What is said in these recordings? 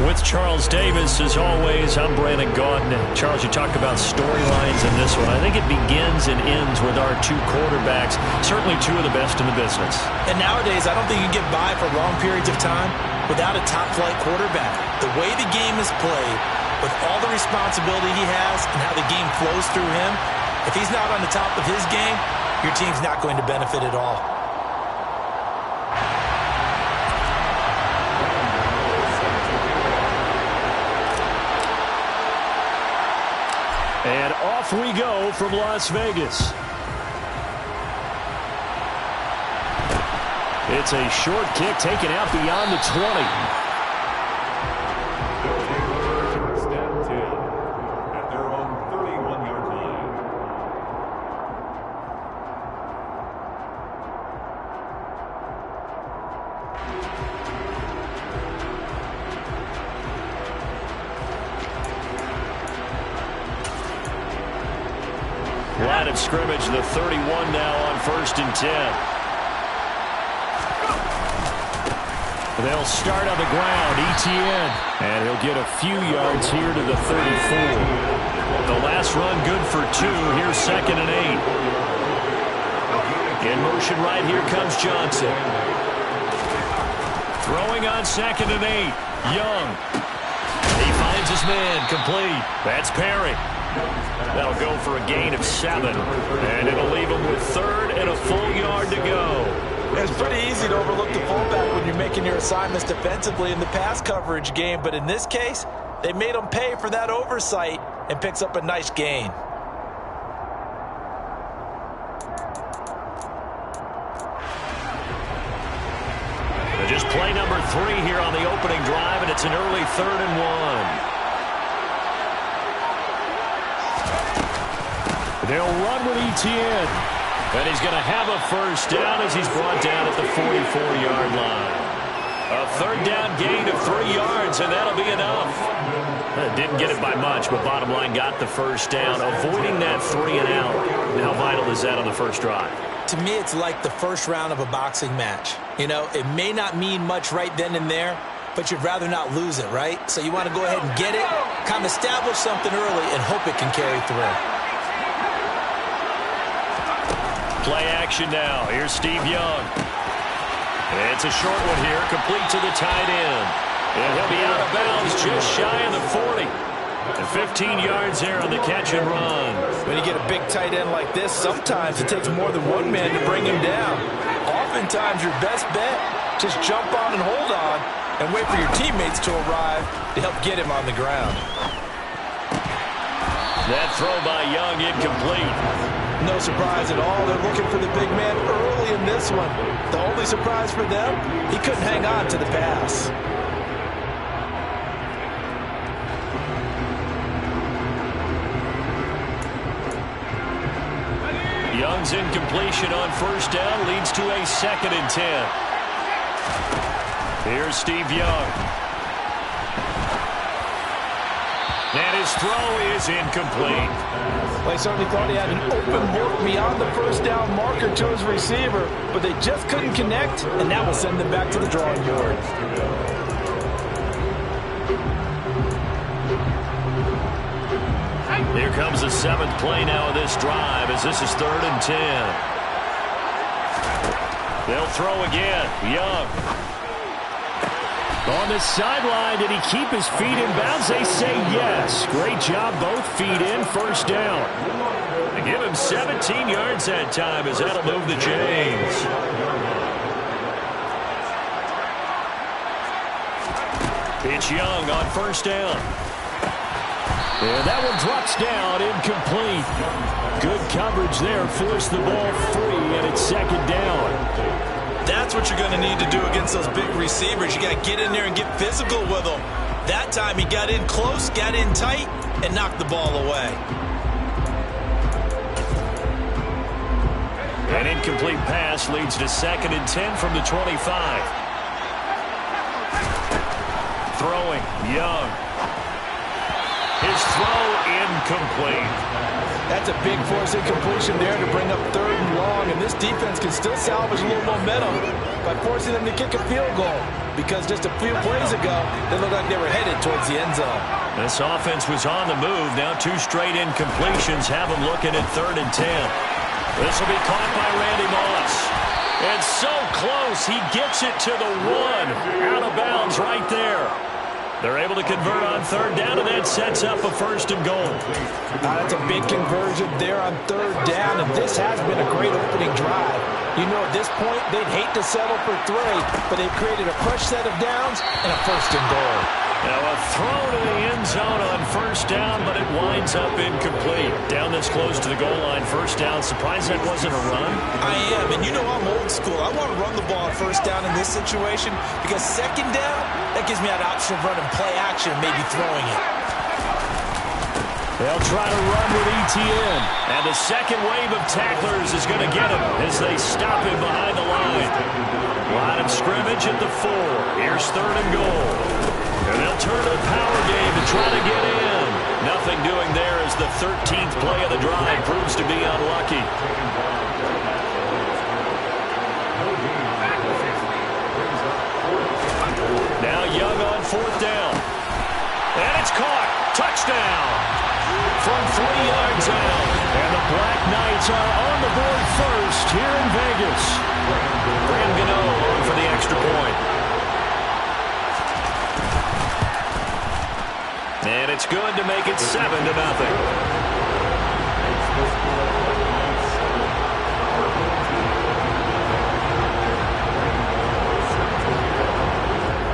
With Charles Davis, as always, I'm Brandon Gaudin. Charles, you talked about storylines in this one. I think it begins and ends with our two quarterbacks, certainly two of the best in the business. And nowadays, I don't think you can get by for long periods of time without a top-flight quarterback. The way the game is played, with all the responsibility he has and how the game flows through him, if he's not on the top of his game, your team's not going to benefit at all. And off we go from Las Vegas. It's a short kick taken out beyond the 20. First down 10 at their own 31-yard line. Line of scrimmage, the 31 now on 1st and 10. They'll start on the ground, Etienne. And he'll get a few yards here to the 34. The last run good for 2. Here's 2nd and 8. In motion right here comes Johnson. Throwing on 2nd and 8. Young. He finds his man, complete. That's Perry. That'll go for a gain of 7. And it'll leave him with 3rd and a full yard to go. It's pretty easy to overlook the fullback when you're making your assignments defensively in the pass coverage game, but in this case, they made him pay for that oversight and picks up a nice gain. Just play number 3 here on the opening drive, and it's an early 3rd and 1. They'll run with Etienne. And he's going to have a first down as he's brought down at the 44-yard line. A 3rd down gain of 3 yards, and that'll be enough. Didn't get it by much, but bottom line got the first down, avoiding that 3 and out. And how vital is that on the first drive? To me, it's like the first round of a boxing match. You know, it may not mean much right then and there, but you'd rather not lose it, right? So you want to go ahead and get it, kind of establish something early, and hope it can carry through. Play action now. Here's Steve Young. It's a short one here, complete to the tight end. And he'll be out of bounds just shy of the 40. And 15 yards there on the catch and run. When you get a big tight end like this, sometimes it takes more than one man to bring him down. Oftentimes, your best bet, just jump on and hold on and wait for your teammates to arrive to help get him on the ground. That throw by Young incomplete. No surprise at all. They're looking for the big man early in this one. The only surprise for them, he couldn't hang on to the pass. Young's incompletion on first down leads to a 2nd and 10. Here's Steve Young. And his throw is incomplete. Well, he certainly thought he had an open look beyond the first down marker to his receiver, but they just couldn't connect, and that will send them back to the drawing board. Here comes the 7th play now of this drive as this is 3rd and 10. They'll throw again. Young. On the sideline, did he keep his feet in bounds? They say yes. Great job, both feet in, first down. They give him 17 yards that time as that'll move the chains. It's Young on first down. And that one drops down, incomplete. Good coverage there, forced the ball free, and it's 2nd down. That's what you're going to need to do against those big receivers. You got to get in there and get physical with them. That time he got in close, got in tight, and knocked the ball away. An incomplete pass leads to 2nd and 10 from the 25. Throwing, Young. His throw incomplete. That's a big force incompletion there to bring up 3rd and long, and this defense can still salvage a little momentum by forcing them to kick a field goal. because just a few plays ago, they looked like they were headed towards the end zone. This offense was on the move. Now 2 straight incompletions have them looking at 3rd and 10. This will be caught by Randy Moss. It's so close. He gets it to the 1. Out of bounds right there. They're able to convert on 3rd down, and that sets up a 1st and goal. That's a big conversion there on 3rd down, and this has been a great opening drive. You know, at this point, they'd hate to settle for 3, but they've created a fresh set of downs and a 1st and goal. Now a throw to the end zone on 1st down, but it winds up incomplete. Down this close to the goal line, 1st down. Surprised that wasn't a run? I am, and you know I'm old school. I want to run the ball on 1st down in this situation because 2nd down, that gives me that option of running play action and maybe throwing it. They'll try to run with ETN. And the second wave of tacklers is going to get him as they stop him behind the line. Line of scrimmage at the 4. Here's 3rd and goal. And they'll turn to the power game to try to get in. Nothing doing there as the 13th play of the drive proves to be unlucky. Now Young on 4th down. And it's caught. Touchdown. From 3 yards out. And the Black Knights are on the board first here in Vegas. Brandon Gano on for the extra point. And it's good to make it 7-0.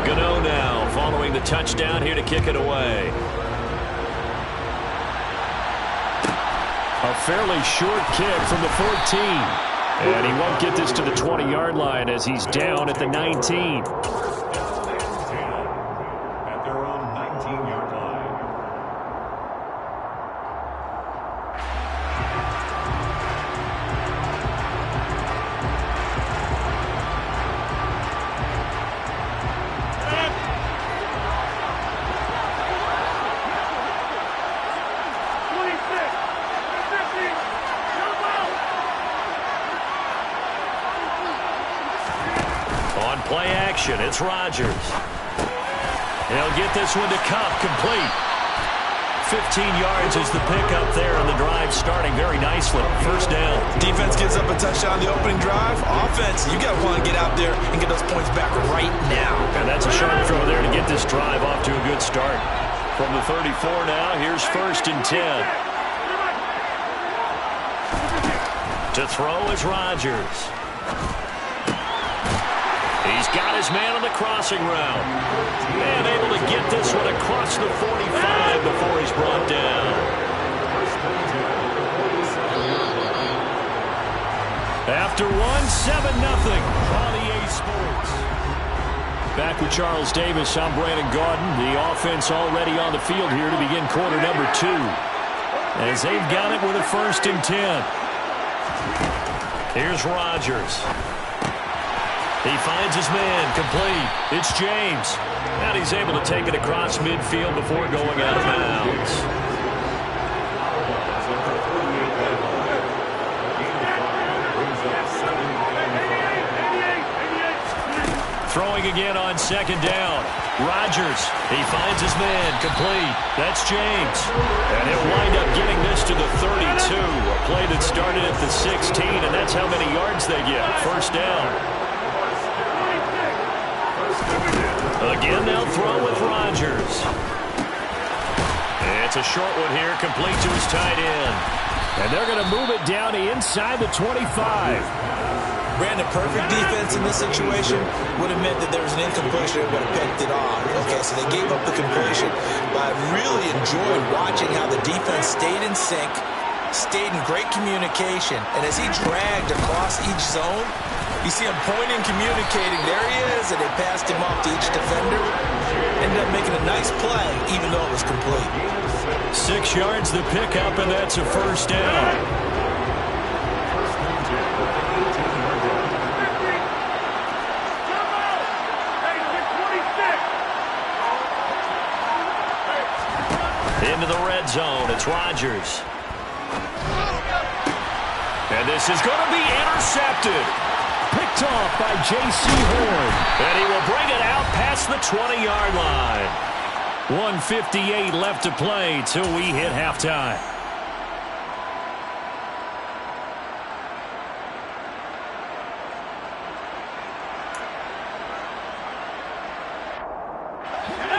Gano now following the touchdown here to kick it away. A fairly short kick from the 14. And he won't get this to the 20-yard line as he's down at the 19. At their own 19-yard line. Play action. It's Rodgers. He'll get this one to Cup, complete. 15 yards is the pickup there, and the drive starting very nicely. 1st down. Defense gives up a touchdown on the opening drive. Offense, you got to want to get out there and get those points back right now. And that's a sharp throw there to get this drive off to a good start. From the 34 now, here's 1st and 10. To throw is Rodgers. He's got his man on the crossing route. And able to get this one across the 45 before he's brought down. After 1, 7-0 on EA Sports. Back with Charles Davis, I'm Brandon Gaudin. The offense already on the field here to begin quarter number 2. As they've got it with a 1st and 10. Here's Rodgers. He finds his man, complete. It's James. And he's able to take it across midfield before going out of bounds. Throwing again on 2nd down. Rodgers, he finds his man, complete. That's James. And he'll wind up getting this to the 32. A play that started at the 16, and that's how many yards they get. 1st down. Again, they'll throw with Rodgers. It's a short one here, complete to his tight end. And they're going to move it down to inside the 25. Brandon, perfect defense in this situation would have meant that there was an incompletion and would have picked it off. Okay, so they gave up the completion. But I really enjoyed watching how the defense stayed in sync, stayed in great communication. And as he dragged across each zone, you see him pointing, communicating. There he is, and they passed him off to each defender. Ended up making a nice play, even though it was complete. 6 yards the pickup, and that's a 1st down. Into the red zone, it's Rodgers. And this is going to be intercepted. Picked picked off by J.C. Horn. And he will bring it out past the 20-yard line. 1:58 left to play till we hit halftime.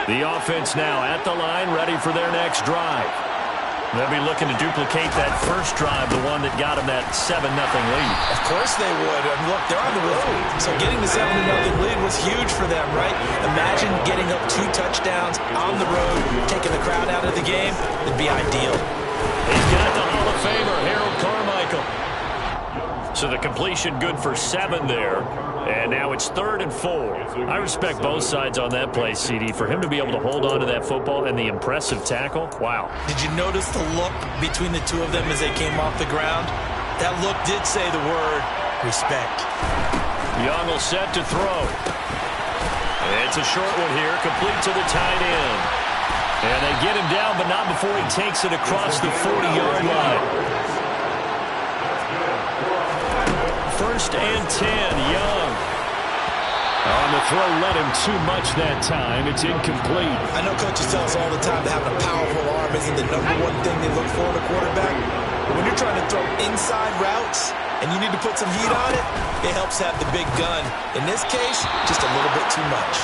The offense now at the line, ready for their next drive. They'll be looking to duplicate that first drive, the one that got them that 7-0 lead. Of course they would. I mean, look, they're on the road. So getting the 7-0 lead was huge for them, right? Imagine getting up 2 touchdowns on the road, taking the crowd out of the game. It'd be ideal. He's got the Hall of Famer, Harold Carmichael. So the completion good for 7 there. And now it's 3rd and 4. I respect both sides on that play, CD. For him to be able to hold on to that football and the impressive tackle, wow. Did you notice the look between the two of them as they came off the ground? That look did say the word respect. Young will set to throw. It's a short one here, complete to the tight end. And they get him down, but not before he takes it across the 40-yard line. 1st and 10, Young. On the throw, led him too much that time. It's incomplete. I know coaches tell us all the time that having a powerful arm isn't the #1 thing they look for in a quarterback. But when you're trying to throw inside routes and you need to put some heat on it, it helps have the big gun. In this case, just a little bit too much.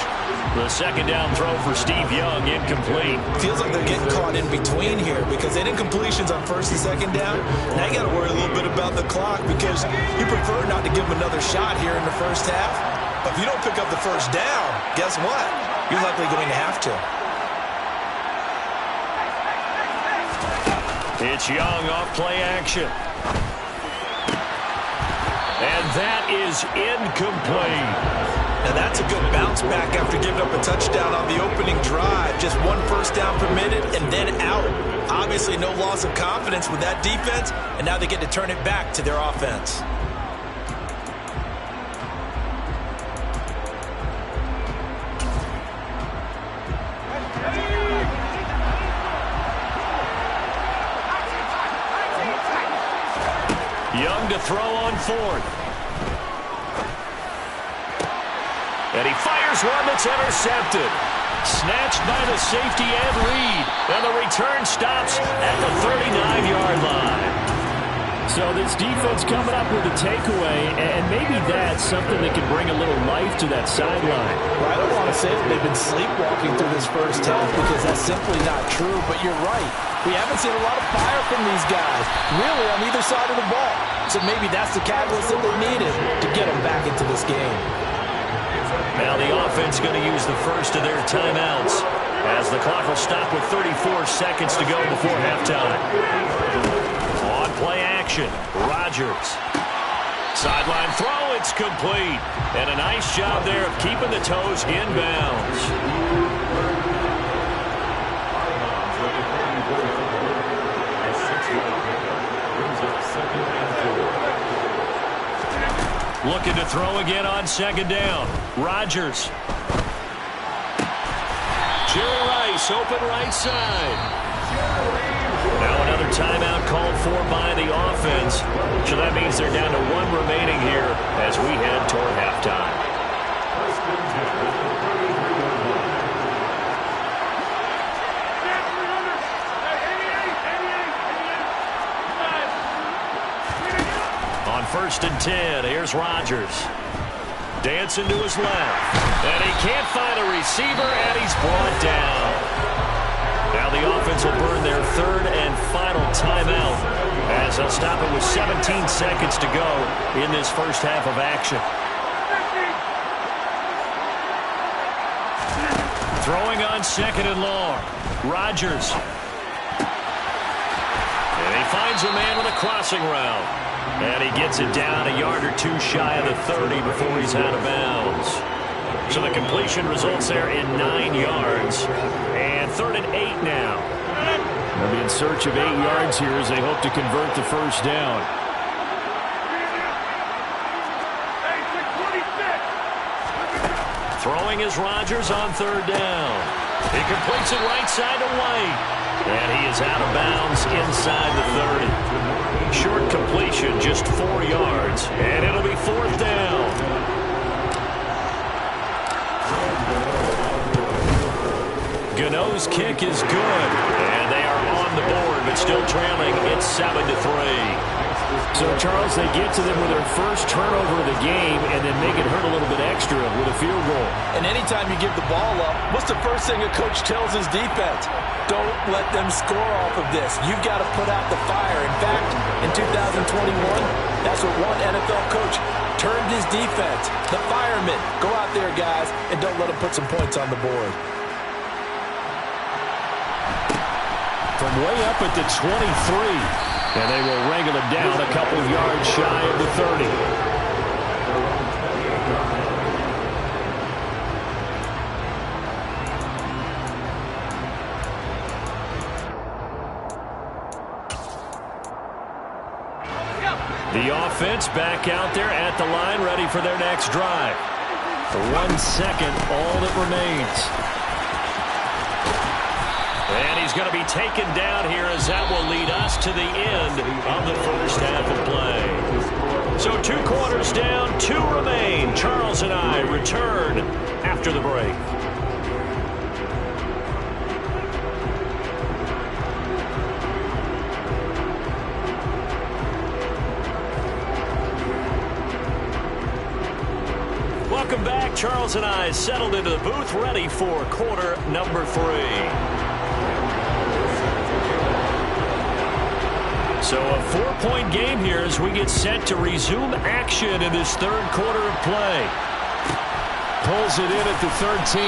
The 2nd down throw for Steve Young, incomplete. Feels like they're getting caught in between here because they did incompletions on 1st and 2nd down. Now you got to worry a little bit about the clock because you prefer not to give them another shot here in the first half. But if you don't pick up the 1st down, guess what? You're likely going to have to. It's Young off play action. And that is incomplete. Now that's a good bounce back after giving up a touchdown on the opening drive. Just 1 first down permitted and then out. Obviously no loss of confidence with that defense, and now they get to turn it back to their offense. Young to throw on 4th. And he fires one that's intercepted. Snatched by the safety and Reed. And the return stops at the 39-yard line. So this defense coming up with a takeaway, and maybe that's something that can bring a little life to that sideline. Well, I don't want to say that they've been sleepwalking through this first half because that's simply not true, but you're right. We haven't seen a lot of fire from these guys, really, on either side of the ball. So maybe that's the catalyst that they needed to get them back into this game. Now the offense going to use the first of their timeouts as the clock will stop with 34 seconds to go before halftime. On play action, Rodgers. Sideline throw, it's complete. And a nice job there of keeping the toes inbounds. Looking to throw again on 2nd down. Rodgers. Jerry Rice, open right side. Now another timeout called for by the offense. So that means they're down to 1 remaining here as we head toward halftime. On 1st and 10, here's Rodgers. Dancing to his left. And he can't find a receiver, and he's brought down. Now the offense will burn their 3rd and final timeout as they'll stop it with 17 seconds to go in this first half of action. Throwing on 2nd and long. Rodgers. And he finds a man with a crossing route. And he gets it down a yard or 2 shy of the 30 before he's out of bounds. So the completion results there in 9 yards. And 3rd and 8 now. They'll be in search of 8 yards here as they hope to convert the first down. Throwing is Rodgers on 3rd down. He completes it right side to White. And he is out of bounds inside the 30. Short completion, just 4 yards. And it'll be 4th down. the nose kick is good. And they are on the board, but still trailing. It's 7-3. So, Charles, they get to them with their first turnover of the game and then make it hurt a little bit extra with a field goal. And anytime you give the ball up, what's the first thing a coach tells his defense? Don't let them score off of this. You've got to put out the fire. In fact, in 2021, that's what one NFL coach termed his defense. The firemen. Go out there, guys, and don't let them put some points on the board. From way up at the 23. And they will wrangle it down a couple of yards shy of the 30. The offense back out there at the line, ready for their next drive. For 1 second, all that remains. And he's going to be taken down here as that will lead us to the end of the first half of play. So 2 quarters down, 2 remain. Charles and I return after the break. Welcome back. Charles and I settled into the booth, ready for quarter number 3. So a 4-point game here as we get set to resume action in this third quarter of play. Pulls it in at the 13.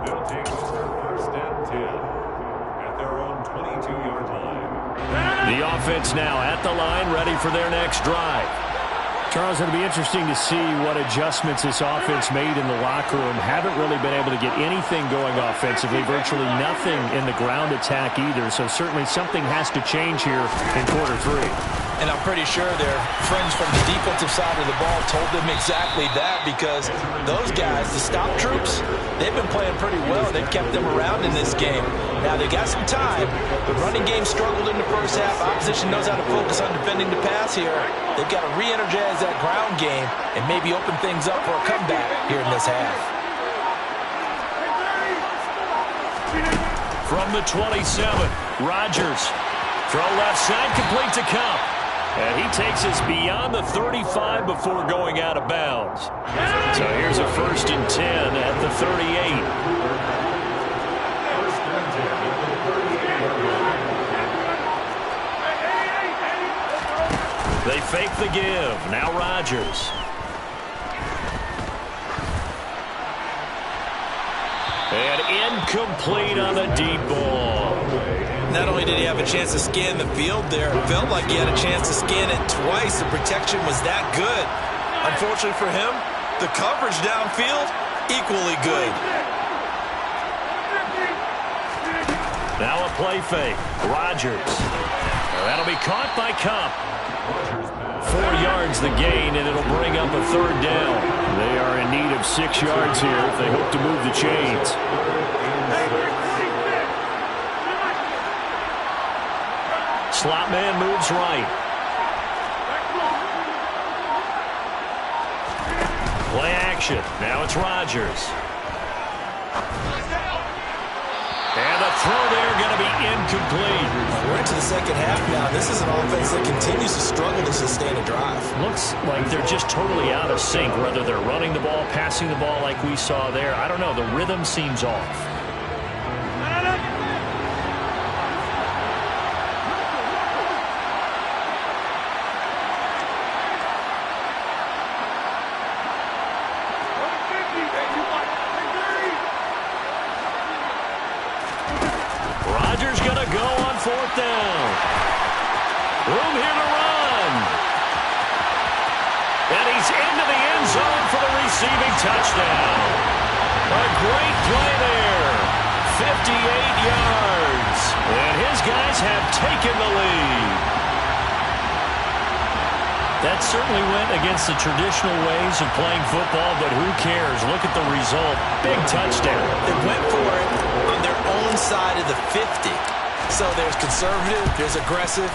They'll take over first and 10 at their own 22-yard line. The offense now at the line, ready for their next drive. Charles, it'll be interesting to see what adjustments this offense made in the locker room. Haven't really been able to get anything going offensively, virtually nothing in the ground attack either. So certainly something has to change here in quarter 3. And I'm pretty sure their friends from the defensive side of the ball told them exactly that, because those guys, the stop troops, they've been playing pretty well. They've kept them around in this game. Now, they got some time. The running game struggled in the first half. Opposition knows how to focus on defending the pass here. They've got to re-energize that ground game and maybe open things up for a comeback here in this half. From the 27, Rodgers. Throw left side, complete to Cup. And he takes us beyond the 35 before going out of bounds. So here's a 1st and 10 at the 38. They fake the give. Now Rodgers. And incomplete on the deep ball. Not only did he have a chance to scan the field there, it felt like he had a chance to scan it twice. The protection was that good. Unfortunately for him, the coverage downfield, equally good. Now a play fake. Rodgers. That'll be caught by Cup. 4 yards the gain, and it'll bring up a 3rd down. They are in need of 6 yards here if they hope to move the chains. Slot man moves right. Play action. Now it's Rodgers. And the throw there going to be incomplete. We're into the second half now. This is an offense that continues to struggle to sustain a drive. Looks like they're just totally out of sync, whether they're running the ball, passing the ball like we saw there. I don't know. The rhythm seems off. Rodgers going to go on 4th down. Room here to run. And he's into the end zone for the receiving touchdown. A great play there. 58 yards. And his guys have taken the lead. That certainly went against the traditional ways of playing football, but who cares? Look at the result. Big touchdown. They went for it on their own side of the 50. So there's conservative, there's aggressive,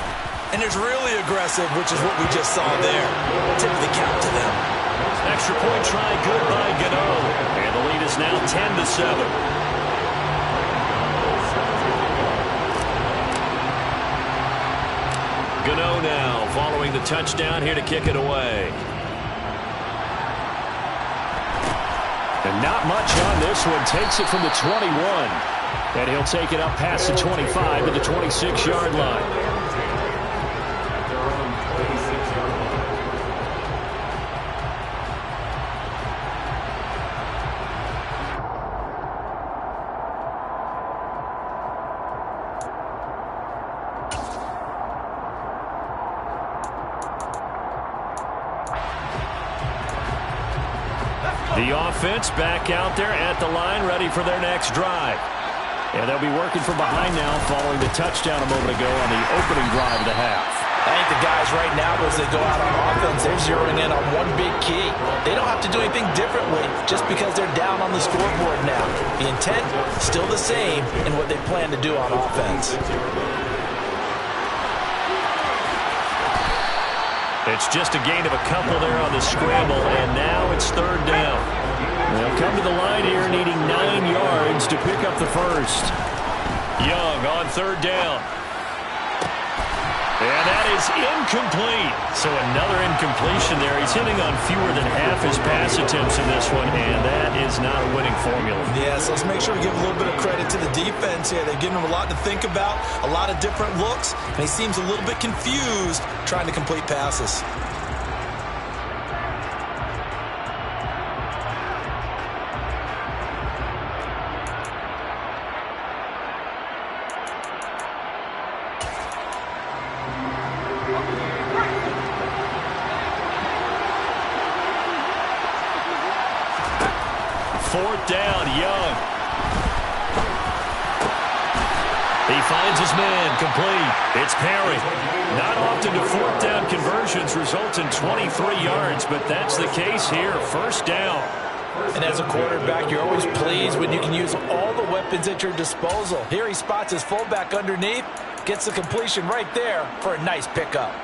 and there's really aggressive, which is what we just saw there. Tip the cap to them. Extra point try good by Gano. And the lead is now 10-7. Gano now following the touchdown here to kick it away. And not much on this one. Takes it from the 21. And he'll take it up past the 25 to the 26-yard line. The offense back out there at the line, ready for their next drive. And they'll be working from behind now following the touchdown a moment ago on the opening drive of the half. I think the guys right now, as they go out on offense, they're zeroing in on one big key. They don't have to do anything differently just because they're down on the scoreboard now. The intent, still the same in what they plan to do on offense. It's just a gain of a couple there on the scramble, and now it's third down. They'll come to the line here needing 9 yards to pick up the first. Young on third down. And that is incomplete. So another incompletion there. He's hitting on fewer than half his pass attempts in this one, and that is not a winning formula. Yes, let's make sure we give a little bit of credit to the defense here. They're giving him a lot to think about, a lot of different looks, and he seems a little bit confused trying to complete passes. Fourth down, Young. He finds his man, complete. It's Perry. Not often do fourth down conversions result in 23 yards, but that's the case here. First down. And as a quarterback, you're always pleased when you can use all the weapons at your disposal. Here he spots his fullback underneath, gets the completion right there for a nice pickup.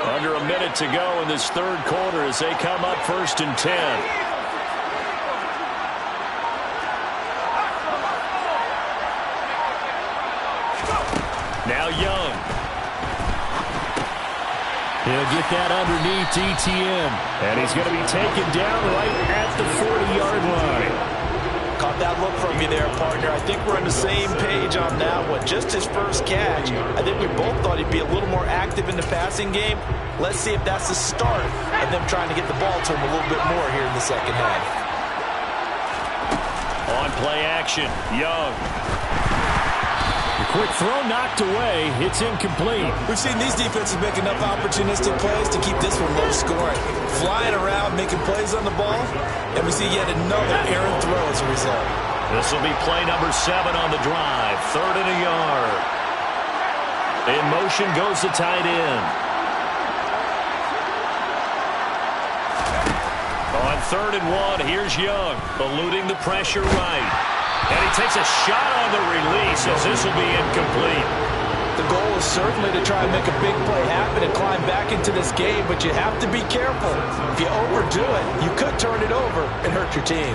Under a minute to go in this third quarter as they come up 1st and 10. Now Young. He'll get that underneath ETN. And he's going to be taken down right at the 40-yard line. Caught that look from you there, partner. I think we're on the same page on that one. Just his first catch. I think we both thought he'd be a little more active in the passing game. Let's see if that's the start of them trying to get the ball to him a little bit more here in the second half. On play action, Young. Quick throw knocked away. It's incomplete. We've seen these defenses make enough opportunistic plays to keep this one low scoring. Flying around, making plays on the ball, and we see yet another errant throw as a result. This will be play number 7 on the drive. 3rd and a yard. In motion goes the tight end. On 3rd and 1, here's Young, eluding the pressure right. And he takes a shot on the release as this will be incomplete. The goal is certainly to try and make a big play happen and climb back into this game, but you have to be careful. If you overdo it, you could turn it over and hurt your team.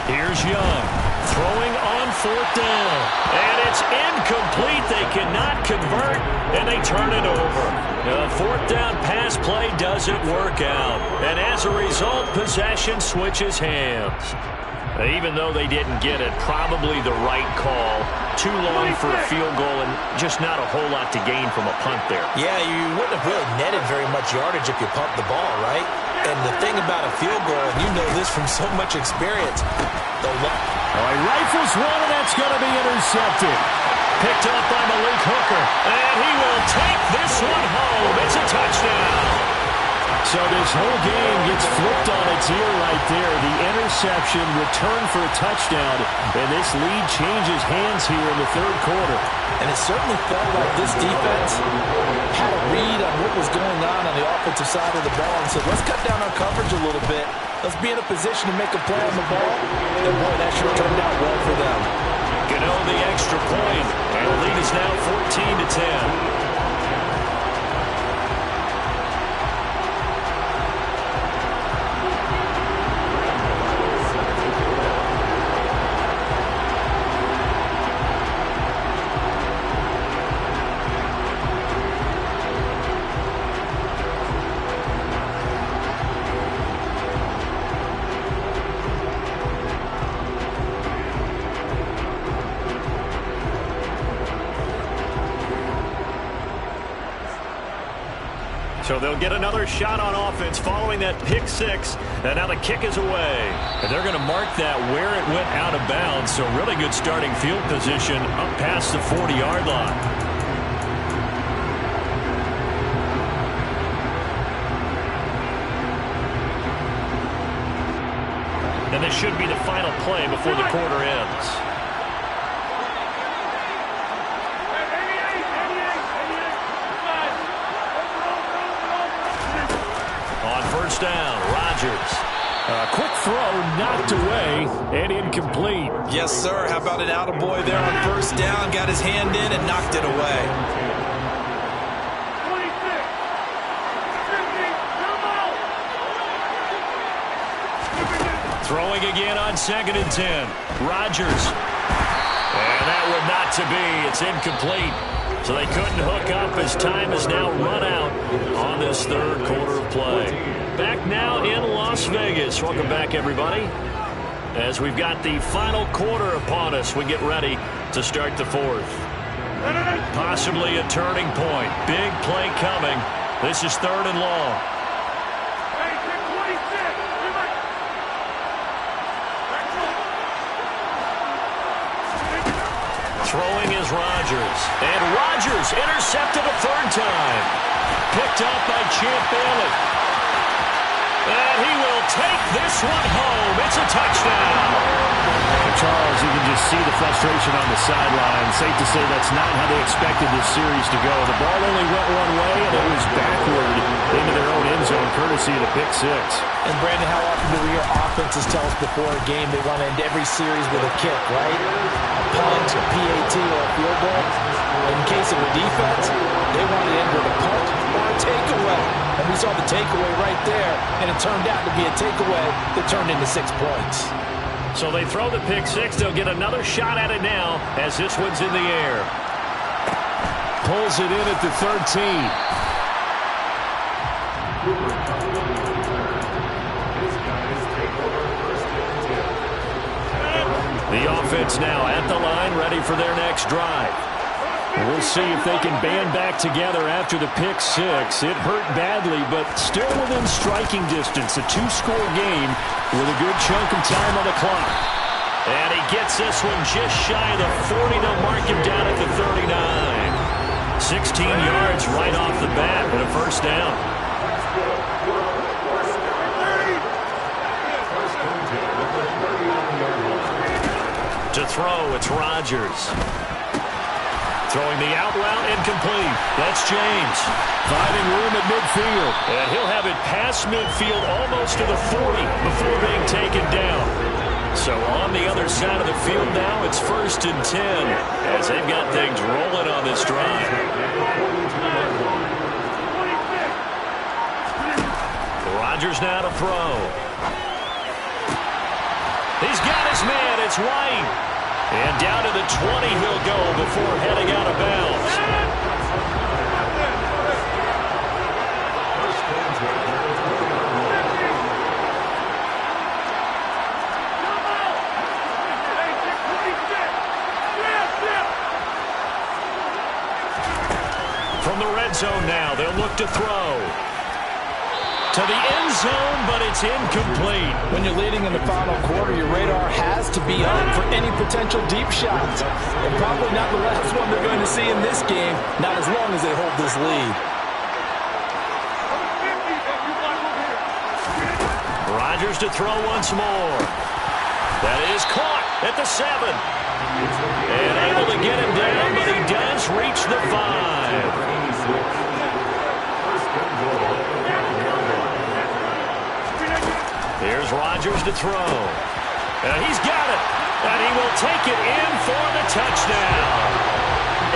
Here's Young, throwing on 4th down. And it's incomplete. They cannot convert, and they turn it over. The 4th down pass play doesn't work out. And as a result, possession switches hands. Even though they didn't get it, probably the right call. Too long for a field goal and just not a whole lot to gain from a punt there. Yeah, you wouldn't have really netted very much yardage if you pumped the ball, right? And the thing about a field goal, and you know this from so much experience, he rifles one, and that's going to be intercepted. Picked up by Malik Hooker, and he will take this one home. It's a touchdown. So this whole game gets flipped on its ear right there. The reception, return for a touchdown, and this lead changes hands here in the third quarter. And it certainly felt like this defense had a read on what was going on the offensive side of the ball and said, let's cut down our coverage a little bit. Let's be in a position to make a play on the ball. And boy, that sure turned out well for them. Gano the extra point, and the lead is now 14-10. So they'll get another shot on offense following that pick six. And now the kick is away. And they're going to mark that where it went out of bounds. So really good starting field position up past the 40-yard line. And this should be the final play before the quarter ends. First down, Rodgers. Quick throw, knocked away, and incomplete. Yes, sir. How about an attaboy there on first down? Got his hand in and knocked it away. Throwing again on 2nd and 10. Rodgers. And that one not to be. It's incomplete. So they couldn't hook up as time is now run out on this third quarter of play. Back now in Las Vegas. Welcome back, everybody. As we've got the final quarter upon us, we get ready to start the fourth. Possibly a turning point. Big play coming. This is 3rd and long. Throwing is Rodgers. And Rodgers intercepted a 3rd time. Picked up by Champ Bailey. And he will take this one home. It's a touchdown. And Charles, you can just see the frustration on the sideline. Safe to say that's not how they expected this series to go. The ball only went one way, and it was backward into their own end zone, courtesy of the pick six. And, Brandon, how often do we hear offenses tell us before a game they want to end every series with a kick, right? A punt, a PAT, or a field goal. In case of a defense, they want to end with a punt or a takeaway. And we saw the takeaway right there, and it turned out to be a takeaway that turned into 6 points. So they throw the pick six. They'll get another shot at it now as this one's in the air. Pulls it in at the 13. The offense now at the line, ready for their next drive. We'll see if they can band back together after the pick six. It hurt badly, but still within striking distance. A 2-score game with a good chunk of time on the clock. And he gets this one just shy of the 40. They'll mark him down at the 39. 16 yards right off the bat and a first down. To throw, it's Rodgers. Throwing the out route, incomplete. That's James. Finding room at midfield. And he'll have it past midfield almost to the 40 before being taken down. So on the other side of the field now, it's 1st and 10 as they've got things rolling on this drive. Rodgers now to throw. He's got his man. It's White. And down to the 20 he'll go before heading out of bounds. From the red zone now, they'll look to throw. To the end zone, but it's incomplete. When you're leading in the final quarter, your radar has to be on for any potential deep shots. And probably not the last one they're going to see in this game, not as long as they hold this lead. Rodgers to throw once more. That is caught at the 7. And able to get him down, but he does reach the 5. Here's Rodgers to throw. And he's got it. And he will take it in for the touchdown.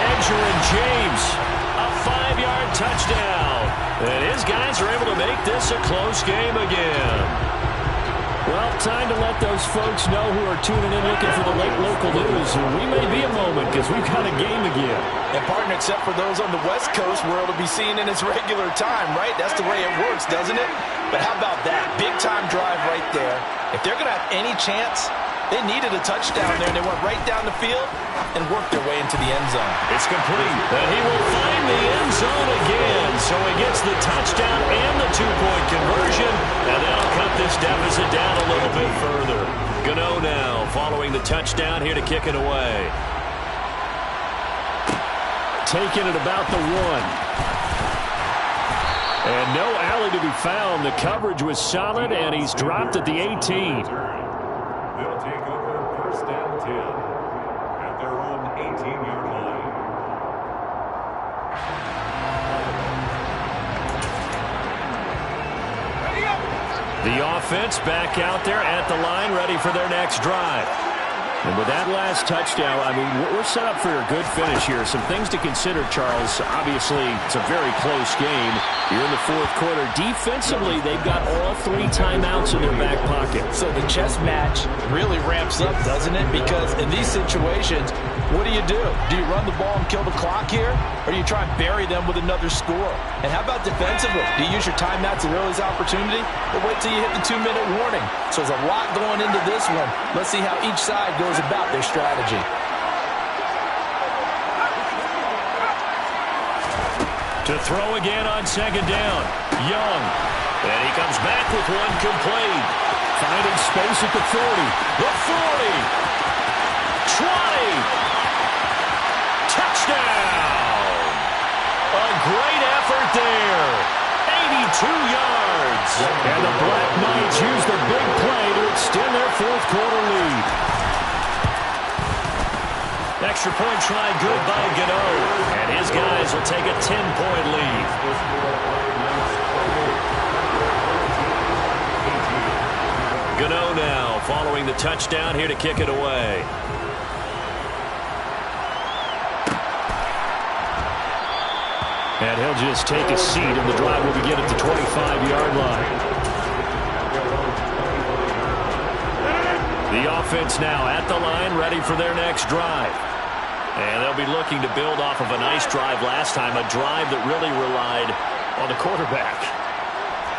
Edger and James, a 5-yard touchdown. And his guys are able to make this a close game again. Well, time to let those folks know who are tuning in looking for the late local news. We may be a moment because we've got a game again. And, partner, except for those on the West Coast where it'll be seen in its regular time, right? That's the way it works, doesn't it? But how about that? Big-time drive right there. If they're going to have any chance, they needed a touchdown there, and they went right down the field and worked their way into the end zone. It's complete, and he will find the end zone again. So he gets the touchdown and the 2-point conversion, and that'll cut this deficit down a little bit further. Gano now following the touchdown here to kick it away. Taking it about the 1. And no alley to be found. The coverage was solid, and he's dropped at the 18. They'll take over first down 10 at their own 18-yard line. The offense back out there at the line, ready for their next drive. And with that last touchdown, I mean, we're set up for a good finish here. Some things to consider, Charles. Obviously, it's a very close game. You're in the fourth quarter. Defensively, they've got all 3 timeouts in their back pocket. So the chess match really ramps up, doesn't it? Because in these situations, what do? Do you run the ball and kill the clock here? Or do you try and bury them with another score? And how about defensively? Do you use your timeouts at earliest opportunity? Or wait till you hit the 2-minute warning? So there's a lot going into this one. Let's see how each side goes about their strategy. To throw again on second down. Young. And he comes back with one complete. Finding space at the 40. The 40. 20. Touchdown! A great effort there. 82 yards. And the Black Knights use the big play to extend their fourth quarter lead. Extra point try good by Gano. And his guys will take a 10-point lead. Gano now following the touchdown here to kick it away. And he'll just take a seat, and the drive will begin at the 25-yard line. The offense now at the line, ready for their next drive. And they'll be looking to build off of a nice drive last time, a drive that really relied on the quarterback.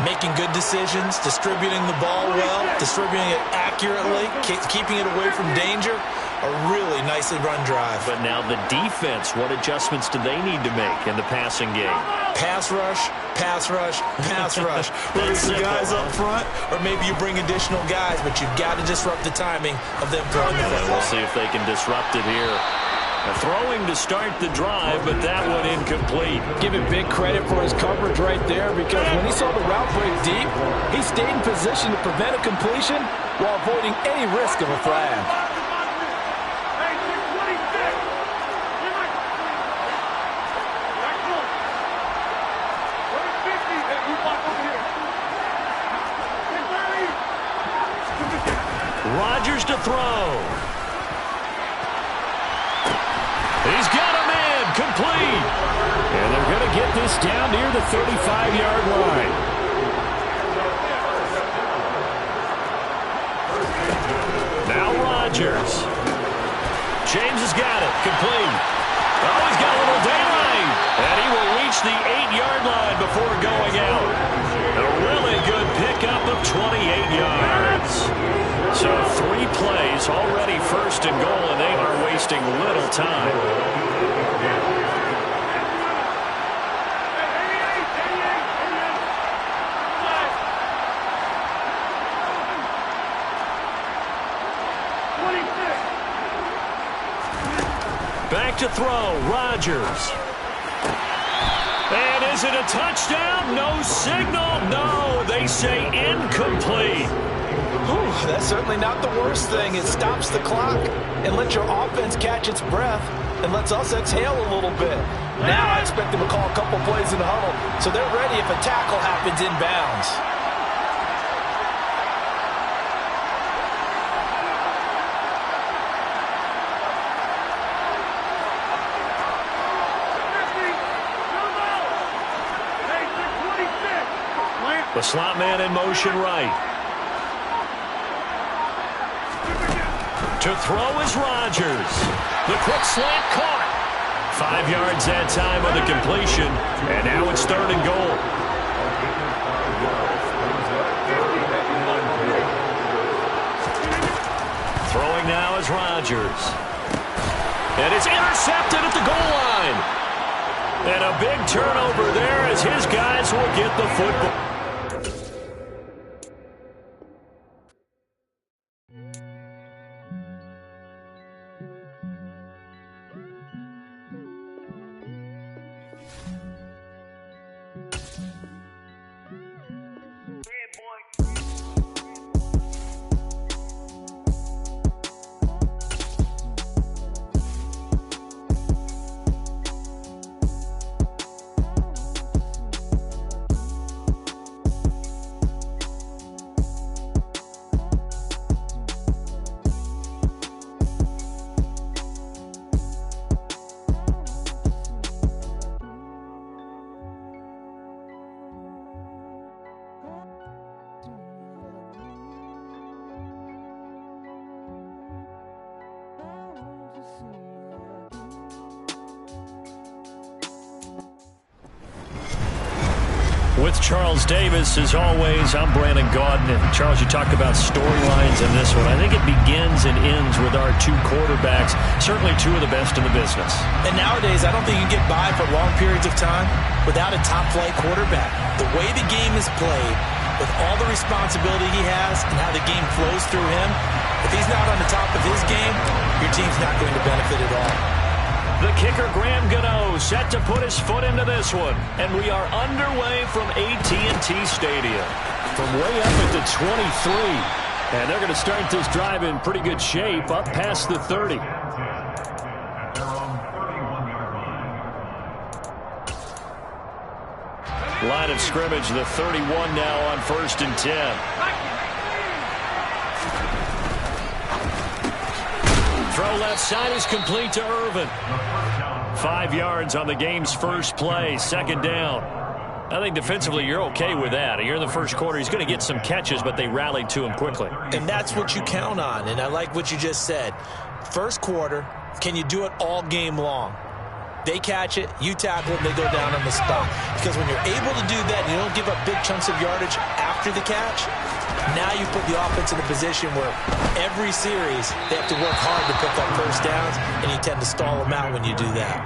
Making good decisions, distributing the ball well, distributing it accurately, keeping it away from danger. A really nicely run drive. But now the defense, what adjustments do they need to make in the passing game? Pass rush, pass rush, pass rush. Whether it's the guys up front or maybe you bring additional guys, but you've got to disrupt the timing of them throwing the football. We'll see if they can disrupt it here. Throwing to start the drive, but that one incomplete. Give him big credit for his coverage right there, because when he saw the route break deep, he stayed in position to prevent a completion while avoiding any risk of a flag. Rodgers to throw. He's got a man, complete. And they're going to get this down near the 35-yard line. Now Rodgers. James has got it, complete. Oh, he's got a little daylight. And he will reach the 8-yard line before going out. A really good pickup of 28 yards. So 3 plays, already first and goal, and they are wasting little time. Back to throw, Rodgers. And is it a touchdown? No signal. No, they say incomplete. Whew, that's certainly not the worst thing. It stops the clock and lets your offense catch its breath and lets us exhale a little bit. Now I expect them to call a couple plays in the huddle so they're ready if a tackle happens inbounds. The slot man in motion right. To throw is Rodgers. The quick slant caught. 5 yards that time on the completion. And now it's 3rd and goal. Throwing now is Rodgers. And it's intercepted at the goal line. And a big turnover there as his guys will get the football. With Charles Davis, as always, I'm Brandon Gaudin. And Charles, you talked about storylines in this one. I think it begins and ends with our two quarterbacks, certainly two of the best in the business. And nowadays, I don't think you can get by for long periods of time without a top-flight quarterback. The way the game is played, with all the responsibility he has and how the game flows through him, if he's not on the top of his game, your team's not going to benefit at all. The kicker, Graham Gano, set to put his foot into this one. And we are underway from AT&T Stadium. From way up at the 23. And they're going to start this drive in pretty good shape, up past the 30. Line of scrimmage, the 31 now on 1st and 10. Throw left side is complete to Irvin. 5 yards on the game's first play, 2nd down. I think defensively you're okay with that. You're in the first quarter. He's going to get some catches, but they rallied to him quickly. And that's what you count on, and I like what you just said. First quarter, can you do it all game long? They catch it, you tackle them, they go down on the stop. Because when you're able to do that and you don't give up big chunks of yardage after the catch, now you put the offense in a position where every series they have to work hard to pick up first downs, and you tend to stall them out when you do that.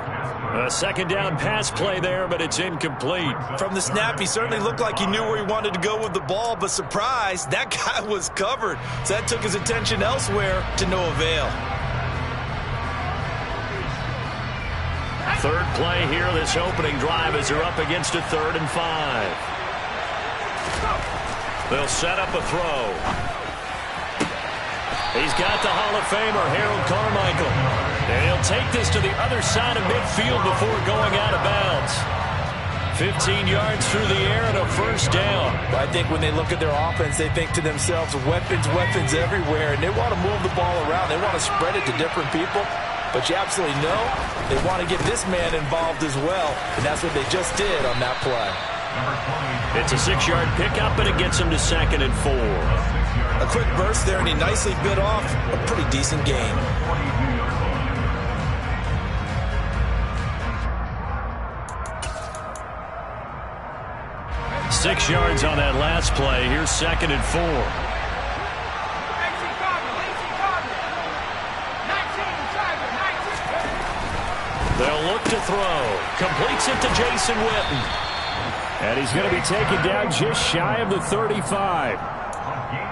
A 2nd down pass play there, but it's incomplete. From the snap, he certainly looked like he knew where he wanted to go with the ball, but surprise, that guy was covered. So that took his attention elsewhere to no avail. 3rd play here, this opening drive as they're up against a 3rd and 5. They'll set up a throw. He's got the Hall of Famer, Harold Carmichael. And he'll take this to the other side of midfield before going out of bounds. 15 yards through the air and a 1st down. I think when they look at their offense, they think to themselves, weapons, weapons everywhere, and they want to move the ball around. They want to spread it to different people. But you absolutely know they want to get this man involved as well, and that's what they just did on that play. It's a 6-yard pickup, and it gets him to 2nd and 4. A quick burst there, and he nicely bit off a pretty decent gain. Six yards on that last play. Here's 2nd and 4. They'll look to throw. Completes it to Jason Witten. And he's going to be taken down just shy of the 35.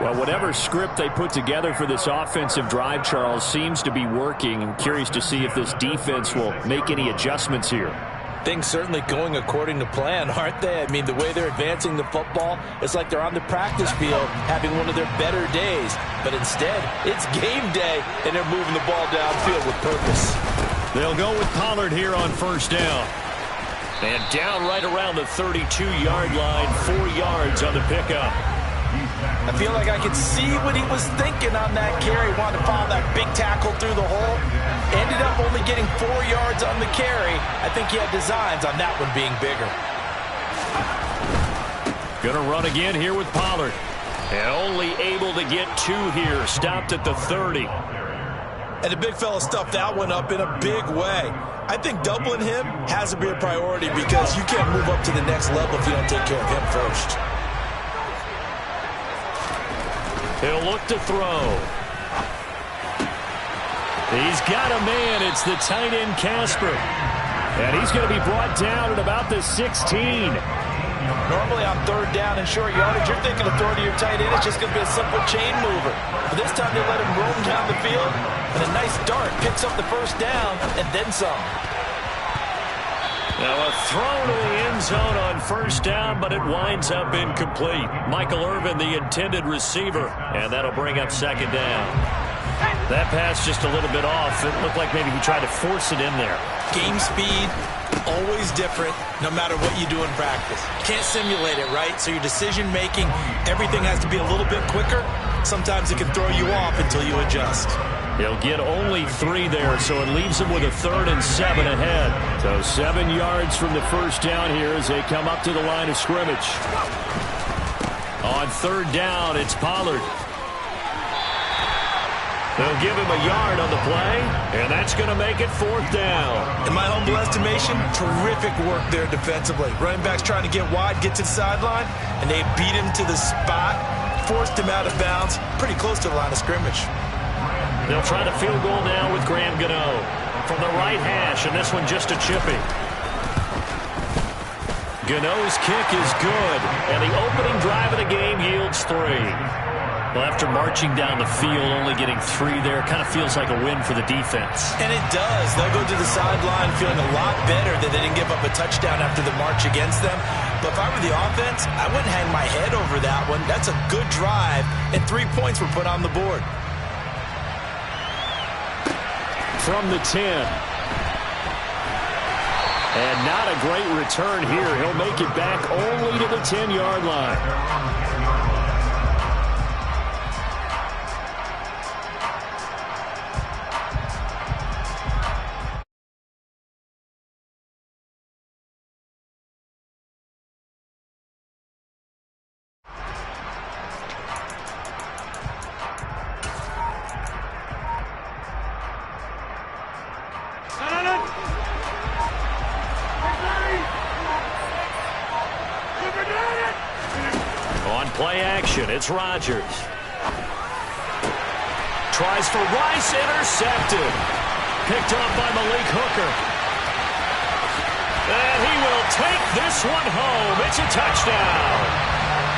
Well, whatever script they put together for this offensive drive, Charles, seems to be working. I'm curious to see if this defense will make any adjustments here. Things certainly going according to plan, aren't they? I mean, the way they're advancing the football, it's like they're on the practice field having one of their better days. But instead, it's game day, and they're moving the ball downfield with purpose. They'll go with Pollard here on first down. And down right around the 32-yard line, 4 yards on the pickup. I feel like I could see what he was thinking on that carry. Wanted to follow that big tackle through the hole. Ended up only getting 4 yards on the carry. I think he had designs on that one being bigger. Gonna run again here with Pollard. And only able to get 2 here. Stopped at the 30. And the big fella stuffed that one up in a big way. I think doubling him has to be a priority because you can't move up to the next level if you don't take care of him first. He'll look to throw. He's got a man. It's the tight end, Casper. And he's going to be brought down at about the 16. Normally on third down and short yardage, you're thinking of throwing to your tight end. It's just going to be a simple chain mover. But this time they let him roam down the field. And a nice dart picks up the first down and then some. Now a throw to the end zone on first down, but it winds up incomplete. Michael Irvin, the intended receiver, and that'll bring up second down. That pass just a little bit off. It looked like maybe he tried to force it in there. Game speed, always different, no matter what you do in practice. You can't simulate it, right? So your decision-making, everything has to be a little bit quicker. Sometimes it can throw you off until you adjust. He'll get only 3 there, so it leaves him with a 3rd and 7 ahead. So 7 yards from the first down here as they come up to the line of scrimmage. On third down, it's Pollard. They'll give him a yard on the play, and that's going to make it 4th down. In my humble estimation, terrific work there defensively. Running back's trying to get wide, get to the sideline, and they beat him to the spot, forced him out of bounds, pretty close to the line of scrimmage. They'll try to field goal now with Graham Gano from the right hash, and this one just a chippy. Gano's kick is good, and the opening drive of the game yields 3. Well, after marching down the field, only getting 3 there, kind of feels like a win for the defense. And it does. They'll go to the sideline feeling a lot better that they didn't give up a touchdown after the march against them. But if I were the offense, I wouldn't hang my head over that one. That's a good drive, and 3 points were put on the board. From the 10. And not a great return here. He'll make it back only to the 10-yard line. Play action, it's Rodgers. Tries for Rice, intercepted. Picked up by Malik Hooker. And he will take this one home. It's a touchdown.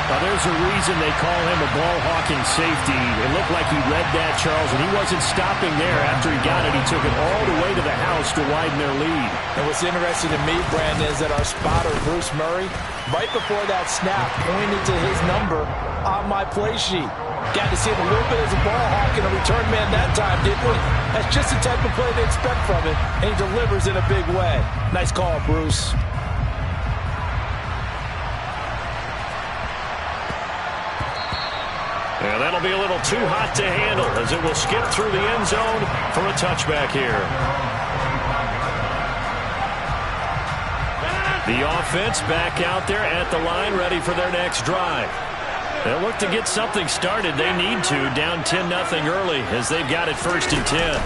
Now, there's a reason they call him a ball-hawking safety. It looked like he read that, Charles, and he wasn't stopping there. After he got it, he took it all the way to the house to widen their lead. And what's interesting to me, Brandon, is that our spotter, Bruce Murray, right before that snap, pointed to his number on my play sheet. Got to see him a little bit as a ball hawk and a return man that time, didn't we? That's just the type of play they expect from him, and he delivers in a big way. Nice call, Bruce. And that'll be a little too hot to handle as it will skip through the end zone for a touchback here. The offense back out there at the line, ready for their next drive. They'll look to get something started. They need to, down 10-0 early as they've got it 1st and 10.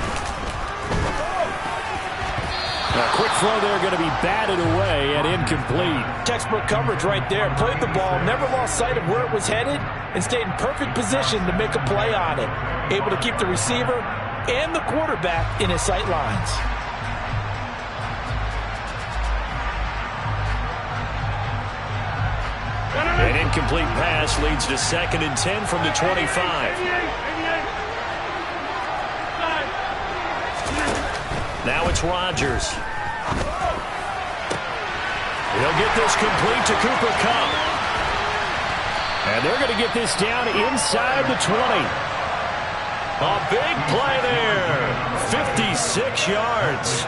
A quick throw there going to be batted away and incomplete. Textbook coverage right there. Played the ball, never lost sight of where it was headed, and stayed in perfect position to make a play on it. Able to keep the receiver and the quarterback in his sight lines. An incomplete pass leads to 2nd and 10 from the 25. Now it's Rodgers. He'll get this complete to Cooper Kupp. And they're going to get this down inside the 20. A big play there. 56 yards.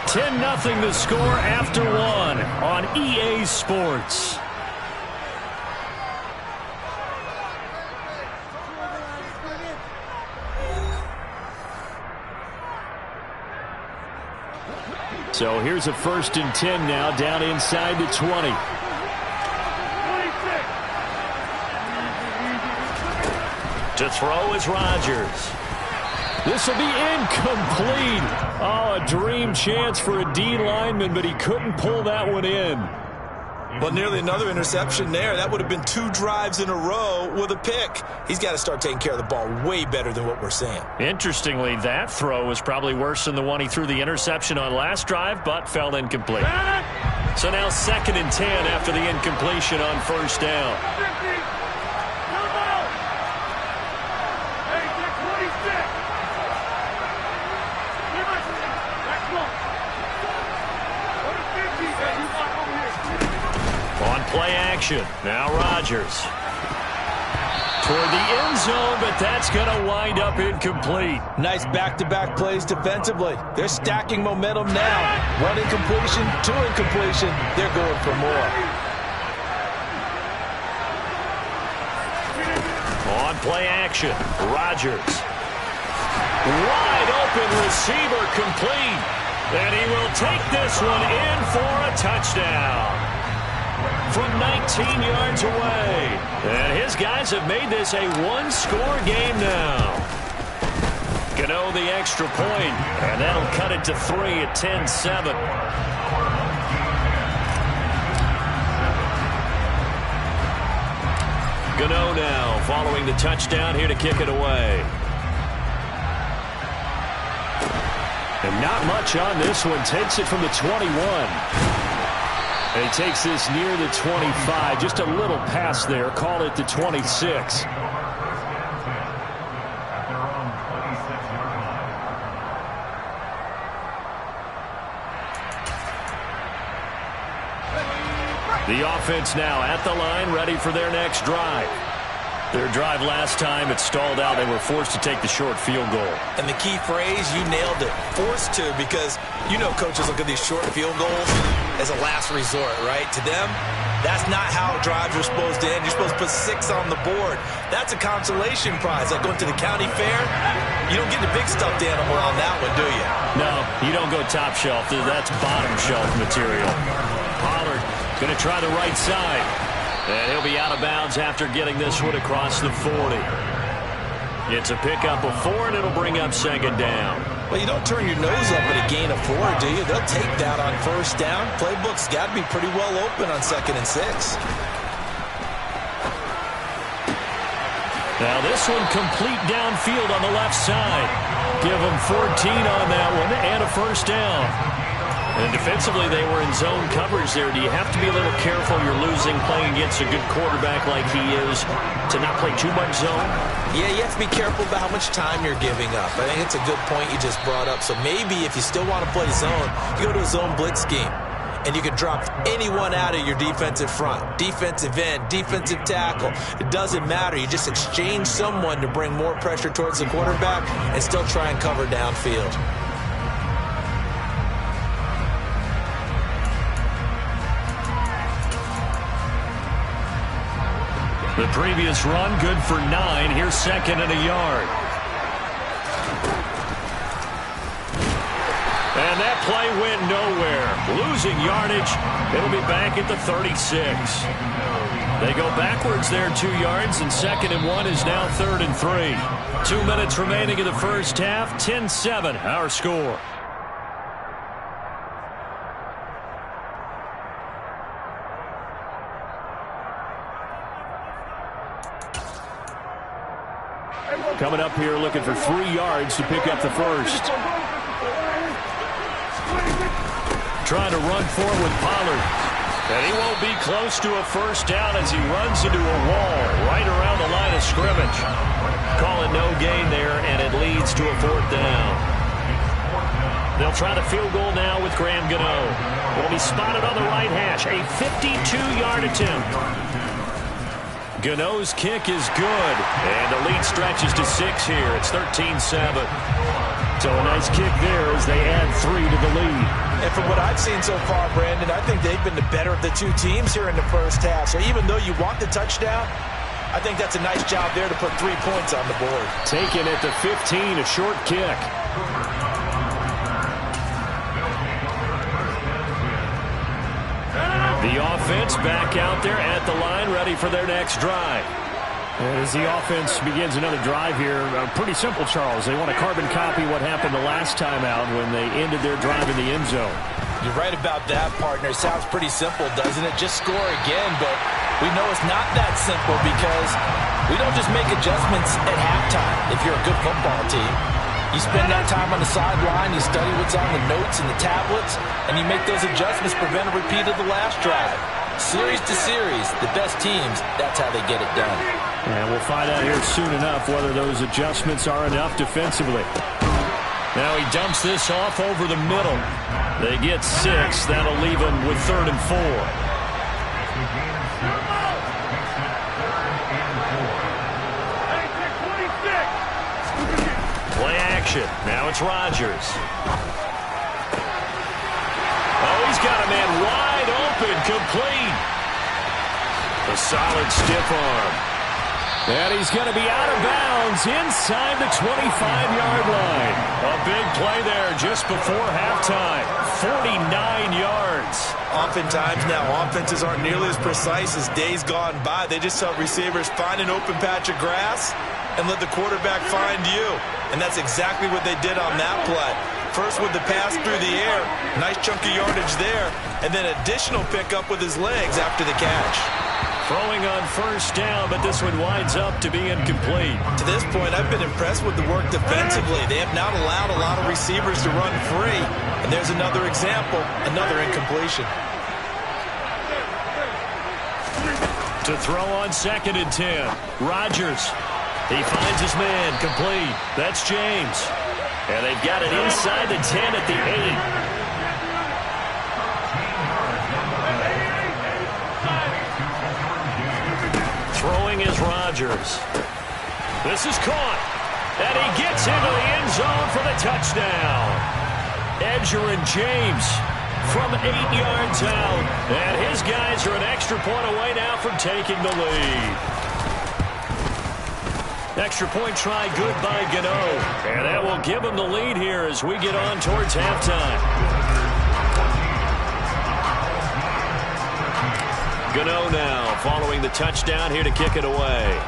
10-0 the score after one on EA Sports. So here's a 1st and 10 now, down inside the 20. To throw is Rodgers. This will be incomplete. Oh, a dream chance for a D lineman, but he couldn't pull that one in. Well, nearly another interception there. That would have been 2 drives in a row with a pick. He's got to start taking care of the ball way better than what we're seeing. Interestingly, that throw was probably worse than the one he threw the interception on last drive, but fell incomplete. So now 2nd and 10 after the incompletion on 1st down. Play action. Now Rodgers. Toward the end zone, but that's going to wind up incomplete. Nice back-to-back plays defensively. They're stacking momentum now. 1 incompletion, 2 incompletion. They're going for more. On play action, Rodgers. Wide open receiver complete. And he will take this one in for a touchdown. From 19 yards away. And his guys have made this a one-score game now. Gano the extra point, and that'll cut it to 3 at 10-7. Gano now following the touchdown here to kick it away. And not much on this one. Takes it from the 21. And he takes this near the 25. Just a little pass there. Call it the 26. The offense now at the line, ready for their next drive. Their drive last time, it stalled out. They were forced to take the short field goal. And the key phrase, you nailed it. Forced to, because you know coaches look at these short field goals as a last resort, right? To them, that's not how drives are supposed to end. You're supposed to put 6 on the board. That's a consolation prize. Like going to the county fair, you don't get the big stuffed animal on that one, do you? No, you don't go top shelf. That's bottom shelf material. Pollard going to try the right side. And he'll be out of bounds after getting this one across the 40. It's a pickup of 4, and it'll bring up 2nd down. Well, you don't turn your nose up at a gain of 4, do you? They'll take that on 1st down. Playbook's got to be pretty well open on 2nd and 6. Now this one complete downfield on the left side. Give them 14 on that one and a 1st down. And defensively, they were in zone coverage there. Do you have to be a little careful? You're losing playing against a good quarterback like he is to not play too much zone? Yeah, you have to be careful about how much time you're giving up. I think it's a good point you just brought up. So maybe if you still want to play zone, you go to a zone blitz scheme. And you can drop anyone out of your defensive front. Defensive end, defensive tackle. It doesn't matter. You just exchange someone to bring more pressure towards the quarterback and still try and cover downfield. The previous run, good for 9. Here's 2nd and a yard. And that play went nowhere. Losing yardage. It'll be back at the 36. They go backwards there 2 yards, and 2nd and 1 is now 3rd and 3. 2 minutes remaining in the first half. 10-7, our score. Coming up here looking for 3 yards to pick up the first. Trying to run forward with Pollard. And he won't be close to a 1st down as he runs into a wall right around the line of scrimmage. Call it no gain there, and it leads to a 4th down. They'll try the field goal now with Graham Gano. Will be spotted on the right hash. A 52-yard attempt. Gano's kick is good. And the lead stretches to 6 here. It's 13-7. So a nice kick there as they add 3 to the lead. And from what I've seen so far, Brandon, I think they've been the better of the two teams here in the first half. So even though you want the touchdown, I think that's a nice job there to put 3 points on the board. Taken at the 15, a short kick. The offense back out there at the line, ready for their next drive. And as the offense begins another drive here, pretty simple, Charles. They want to carbon copy what happened the last time out when they ended their drive in the end zone. You're right about that, partner. Sounds pretty simple, doesn't it? Just score again, but we know it's not that simple because we don't just make adjustments at halftime if you're a good football team. You spend that time on the sideline, you study what's on the notes and the tablets, and you make those adjustments, prevent a repeat of the last drive. Series to series, the best teams, that's how they get it done. And we'll find out here soon enough whether those adjustments are enough defensively. Now he dumps this off over the middle. They get 6. That'll leave them with 3rd and 4. Play action. Now it's Rodgers. Oh, he's got a man wide open, complete. A solid stiff arm. And he's going to be out of bounds inside the 25-yard line. A big play there just before halftime. 49 yards. Oftentimes now, offenses aren't nearly as precise as days gone by. They just help receivers find an open patch of grass and let the quarterback find you. And that's exactly what they did on that play. First with the pass through the air, nice chunk of yardage there, and then additional pickup with his legs after the catch. Throwing on 1st down, but this one winds up to be incomplete. To this point, I've been impressed with the work defensively. They have not allowed a lot of receivers to run free. And there's another example, another incompletion. To throw on 2nd and 10. Rodgers. He finds his man, complete. That's James. And they've got it inside the 10 at the 8. Throwing is Rodgers. This is caught. And he gets into the end zone for the touchdown. Edger and James from 8 yards out. And his guys are an extra point away now from taking the lead. Extra point try good by Gano. And that will give him the lead here as we get on towards halftime. Gano now following the touchdown here to kick it away.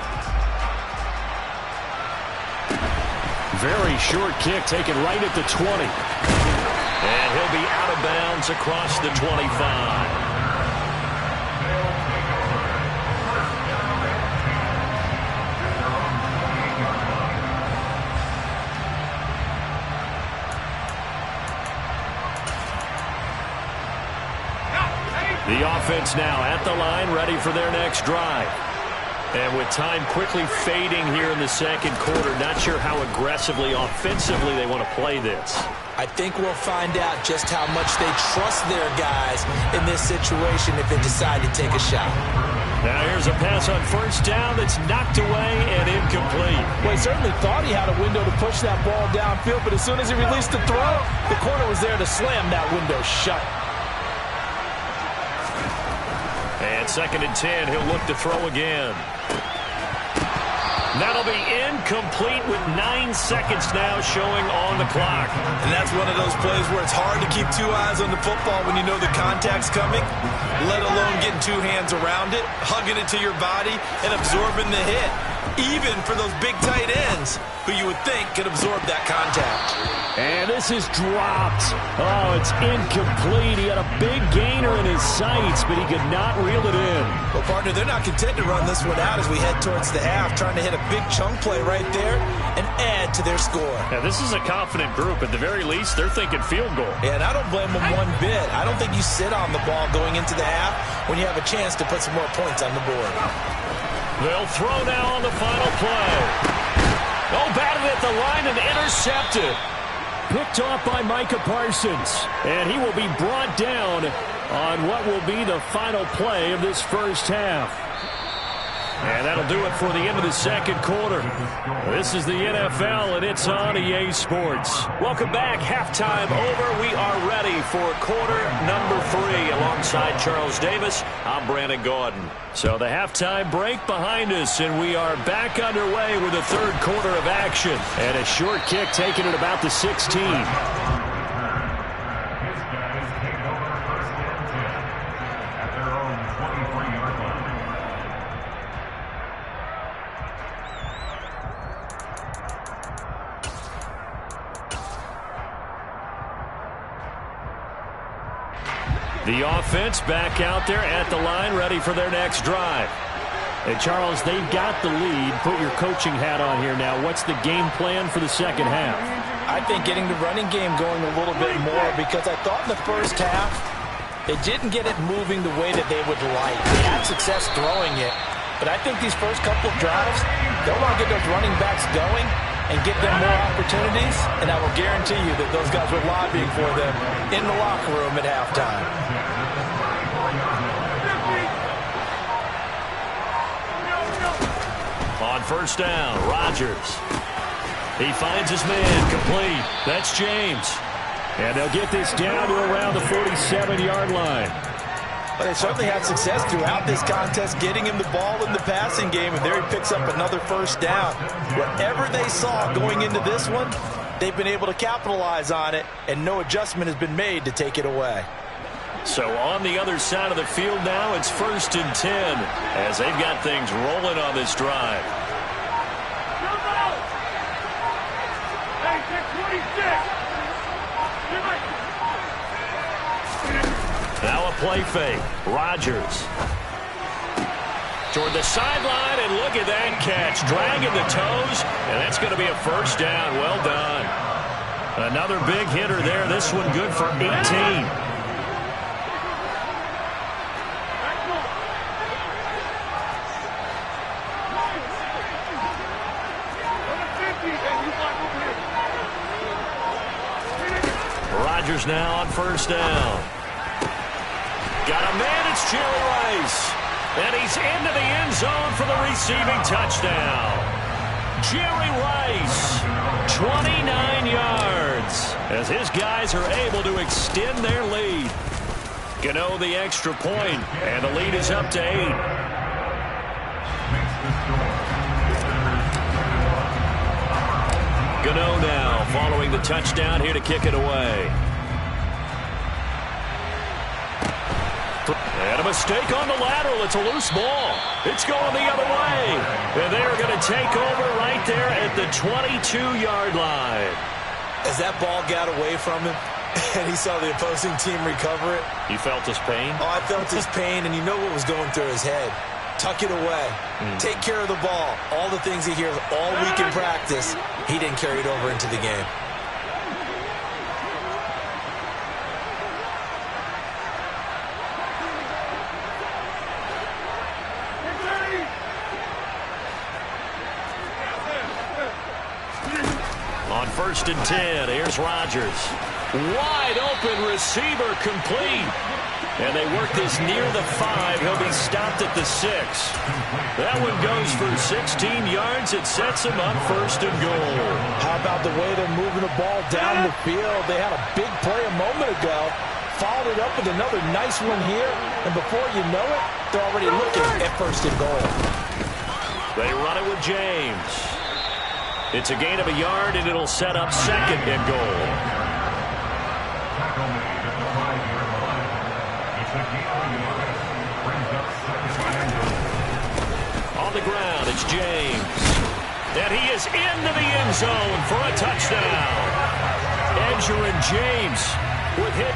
Very short kick taken right at the 20. And he'll be out of bounds across the 25. The offense now at the line, ready for their next drive. And with time quickly fading here in the second quarter, not sure how aggressively, offensively they want to play this. I think we'll find out just how much they trust their guys in this situation if they decide to take a shot. Now here's a pass on 1st down that's knocked away and incomplete. Well, he certainly thought he had a window to push that ball downfield, but as soon as he released the throw, the corner was there to slam that window shut. And 2nd and 10, he'll look to throw again. That'll be incomplete with 9 seconds now showing on the clock. And that's one of those plays where it's hard to keep 2 eyes on the football when you know the contact's coming, let alone getting 2 hands around it, hugging it to your body, and absorbing the hit. Even for those big tight ends who you would think could absorb that contact. And this is dropped. Oh, it's incomplete. He had a big gainer in his sights, but he could not reel it in. Well, partner, they're not content to run this one out as we head towards the half, trying to hit a big chunk play right there and add to their score. Now, this is a confident group. At the very least, they're thinking field goal. Yeah, and I don't blame them one bit. I don't think you sit on the ball going into the half when you have a chance to put some more points on the board. They'll throw now on the final play. Oh, batted at the line and intercepted. picked off by Micah Parsons. And he will be brought down on what will be the final play of this first half. And that'll do it for the end of the second quarter. This is the NFL, and it's on EA Sports. Welcome back. Halftime over. We are ready for quarter number 3. Alongside Charles Davis, I'm Brandon Gaudin. So the halftime break behind us, and we are back underway with the third quarter of action. And a short kick taken at about the 16. The offense back out there at the line, ready for their next drive. Hey, Charles, they've got the lead. Put your coaching hat on here now. What's the game plan for the second half? I think getting the running game going a little bit more, because I thought in the first half they didn't get it moving the way that they would like. They had success throwing it, but I think these first couple of drives, they'll want to get those running backs going and give them more opportunities, and I will guarantee you that those guys were lobbying for them in the locker room at halftime. On first down, Rodgers. He finds his man, complete. That's James. And they'll get this down to around the 47-yard line. But they certainly had success throughout this contest getting him the ball in the passing game, and there he picks up another first down. Whatever they saw going into this one, they've been able to capitalize on it, and no adjustment has been made to take it away. So on the other side of the field now, it's 1st and 10 as they've got things rolling on this drive. Now a play fake. Rodgers toward the sideline, and look at that catch. Dragging the toes, and that's going to be a first down. Well done. Another big hitter there. This one good for 18. Rodgers now on first down. Got a man, it's Jerry Rice. And he's into the end zone for the receiving touchdown. Jerry Rice, 29 yards, as his guys are able to extend their lead. Gano the extra point, and the lead is up to 8. Gano now following the touchdown here to kick it away. And a mistake on the lateral. It's a loose ball. It's going the other way. And they're going to take over right there at the 22-yard line. As that ball got away from him and he saw the opposing team recover it. You felt his pain? Oh, I felt his pain, and you know what was going through his head. Tuck it away. Take care of the ball. All the things he hears all week in practice, he didn't carry it over into the game. On 1st and 10, here's Rodgers. Wide open receiver, complete. And they work this near the 5. He'll be stopped at the 6. That one goes for 16 yards. It sets him up 1st and goal. How about the way they're moving the ball down the field? They had a big play a moment ago. Followed it up with another nice one here. And before you know it, they're already looking at 1st and goal. They run it with James. It's a gain of a yard, and it'll set up 2nd and goal. On the ground, it's James. And he is into the end zone for a touchdown. Edger and James with hit.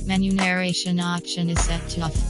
Menu narration option is set to off.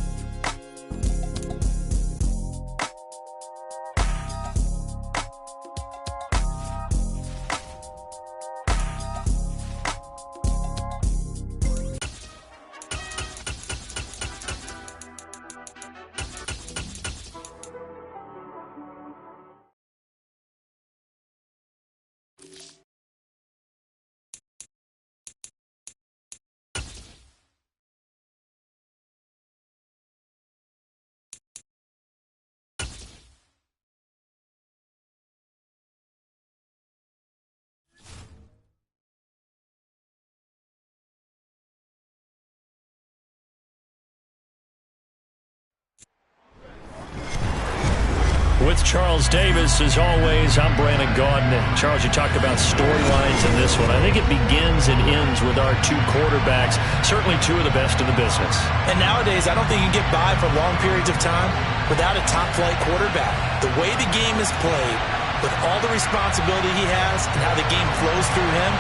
With Charles Davis, as always, I'm Brandon Gaudin. And Charles, you talked about storylines in this one. I think it begins and ends with our two quarterbacks, certainly two of the best in the business. And nowadays, I don't think you can get by for long periods of time without a top-flight quarterback. The way the game is played, with all the responsibility he has and how the game flows through him,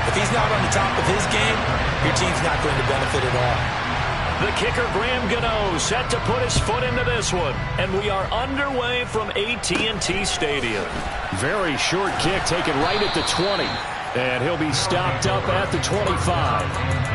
if he's not on the top of his game, your team's not going to benefit at all. The kicker, Graham Gano, set to put his foot into this one. And we are underway from AT&T Stadium. Very short kick taken right at the 20. And he'll be stopped up at the 25.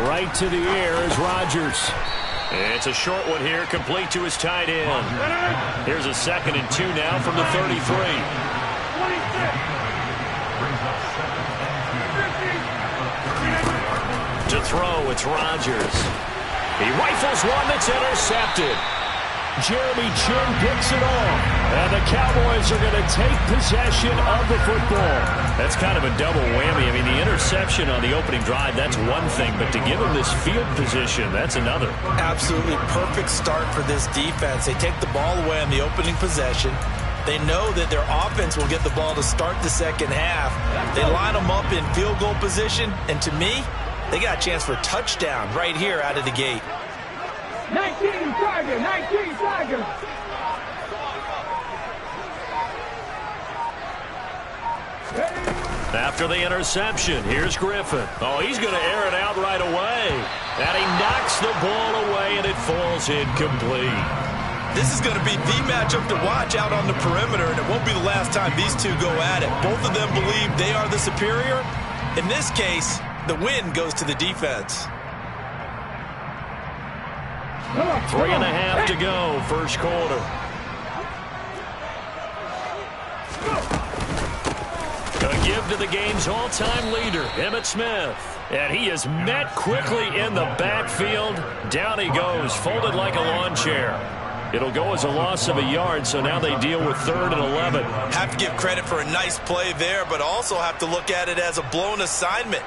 Right to the air is Rodgers. It's a short one here, complete to his tight end. Here's a 2nd and 2 now from the 33. To throw, it's Rodgers. He rifles one that's intercepted. Jeremy Chin picks it off. And the Cowboys are going to take possession of the football. That's kind of a double whammy. I mean, the interception on the opening drive, that's one thing. But to give him this field position, that's another. Absolutely perfect start for this defense. They take the ball away on the opening possession. They know that their offense will get the ball to start the second half. They line them up in field goal position. And to me, they got a chance for a touchdown right here out of the gate. 19 Tiger, 19 Tiger. After the interception, here's Griffin. Oh, he's going to air it out right away. And he knocks the ball away, and it falls incomplete. This is going to be the matchup to watch out on the perimeter, and it won't be the last time these two go at it. Both of them believe they are the superior. In this case, the win goes to the defense. 3.5 to go, first quarter. A give to the game's all-time leader, Emmitt Smith. And he is met quickly in the backfield. Down he goes, folded like a lawn chair. It'll go as a loss of a yard, so now they deal with 3rd and 11. Have to give credit for a nice play there, but also have to look at it as a blown assignment.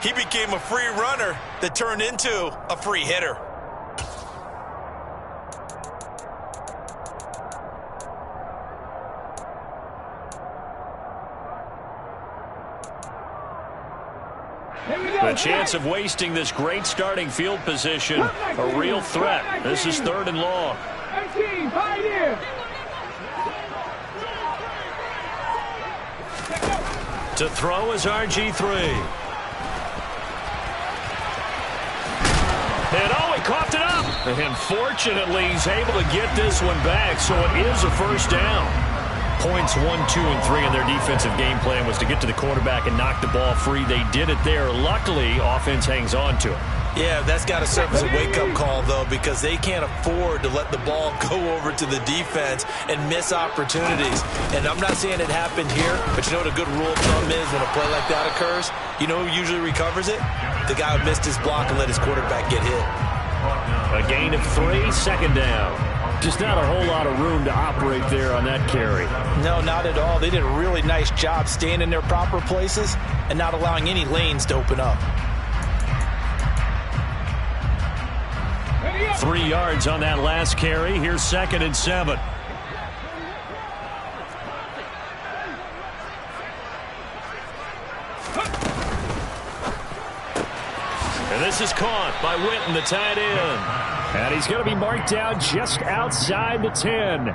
He became a free runner that turned into a free hitter. The chance of wasting this great starting field position, a real threat. This is 3rd and long. 18, Pioneer. To throw is RG3. And oh, he coughed it up. And fortunately, he's able to get this one back, so it is a first down. Points 1, 2, and 3 in their defensive game plan was to get to the quarterback and knock the ball free. They did it there. Luckily, offense hangs on to it. Yeah, that's got to serve as a wake-up call, though, because they can't afford to let the ball go over to the defense and miss opportunities. And I'm not saying it happened here, but you know what a good rule of thumb is when a play like that occurs? You know who usually recovers it? The guy who missed his block and let his quarterback get hit. A gain of 3, 2nd down. Just not a whole lot of room to operate there on that carry. No, not at all. They did a really nice job staying in their proper places and not allowing any lanes to open up. 3 yards on that last carry. Here's 2nd and 7. And this is caught by Witten, the tight end. And he's going to be marked down just outside the 10.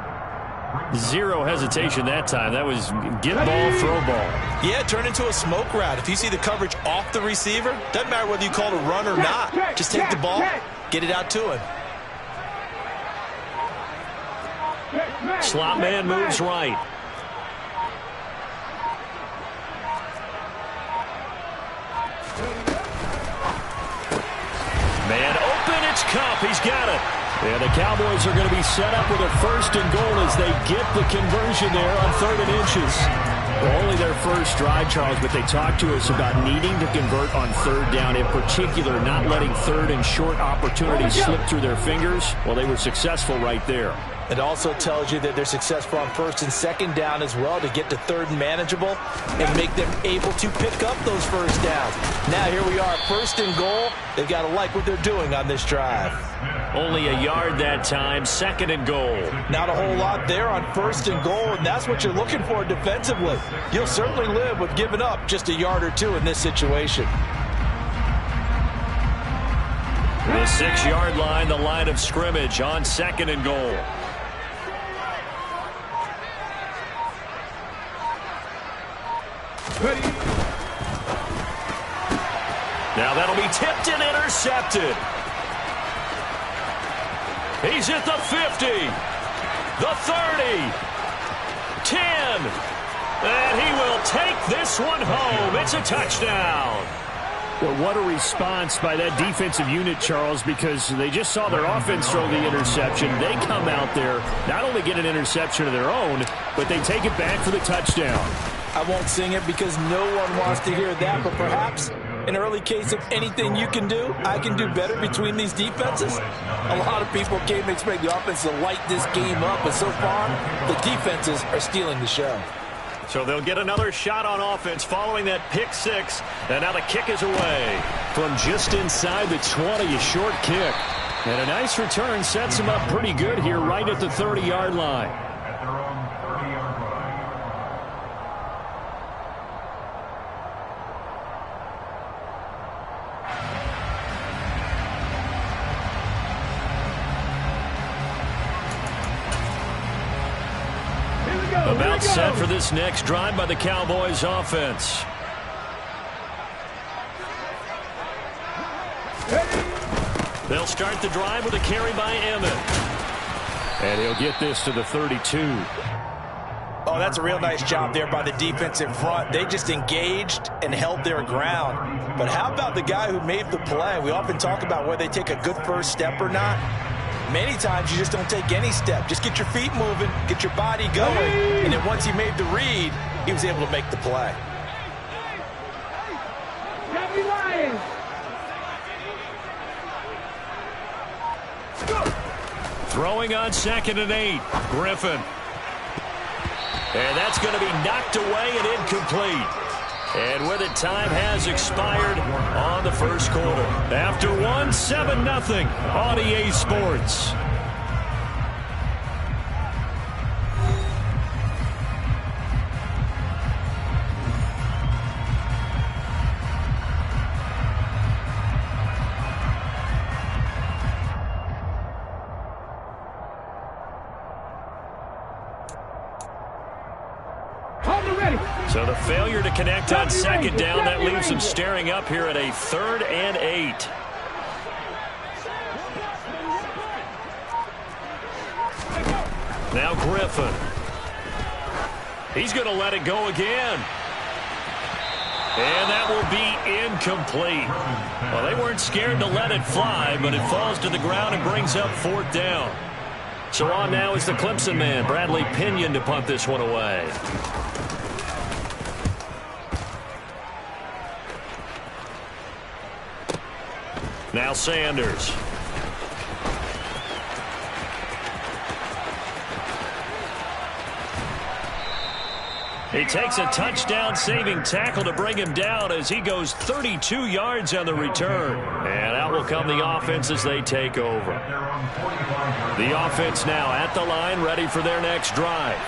Zero hesitation that time. That was get ball, throw ball. Yeah, turn into a smoke route. If you see the coverage off the receiver, doesn't matter whether you call it a run or not. Just take the ball, get it out to him. Slot man moves right. Man open, it's Cup. He's got it. And the Cowboys are going to be set up with a 1st and goal as they get the conversion there on 3rd and inches. Well, only their first drive, Charles, but they talked to us about needing to convert on 3rd down, in particular not letting 3rd and short opportunities slip through their fingers. Well, they were successful right there. It also tells you that they're successful on 1st and 2nd down as well to get to 3rd and manageable and make them able to pick up those 1st downs. Now here we are, 1st and goal. They've got to like what they're doing on this drive. Only a yard that time, 2nd and goal. Not a whole lot there on 1st and goal, and that's what you're looking for defensively. You'll certainly live with giving up just a yard or 2 in this situation. The 6-yard line, the line of scrimmage on 2nd and goal. Now that'll be tipped and intercepted. He's at the 50, the 30, 10, and he will take this one home. It's a touchdown. Well, what a response by that defensive unit, Charles, because they just saw their offense throw the interception. They come out there, not only get an interception of their own, but they take it back for the touchdown. I won't sing it because no one wants to hear that, but perhaps an early case of anything you can do, I can do better between these defenses. A lot of people came to expect the offense to light this game up, but so far, the defenses are stealing the show. So they'll get another shot on offense following that pick 6, and now the kick is away. From just inside the 20, a short kick. And a nice return sets him up pretty good here right at the 30-yard line. At their own 30-yard line. About set for this next drive by the Cowboys offense. They'll start the drive with a carry by Emmett. And he'll get this to the 32. Oh, that's a real nice job there by the defense in front. They just engaged and held their ground. But how about the guy who made the play? We often talk about whether they take a good first step or not. Many times you just don't take any step. Just get your feet moving, get your body going, and then once he made the read, he was able to make the play. Happy Lions! Throwing on 2nd and 8, Griffin. And that's going to be knocked away and incomplete. And with it, time has expired on the first quarter. After one, 7-0 on EA Sports. So the failure to connect on 2nd down, that leaves them staring up here at a 3rd and 8. Now Griffin. He's going to let it go again. And that will be incomplete. Well, they weren't scared to let it fly, but it falls to the ground and brings up 4th down. So on now is the Clemson man, Bradley Pinion, to punt this one away. Now Sanders. He takes a touchdown-saving tackle to bring him down as he goes 32 yards on the return. And out will come the offense as they take over. The offense now at the line, ready for their next drive.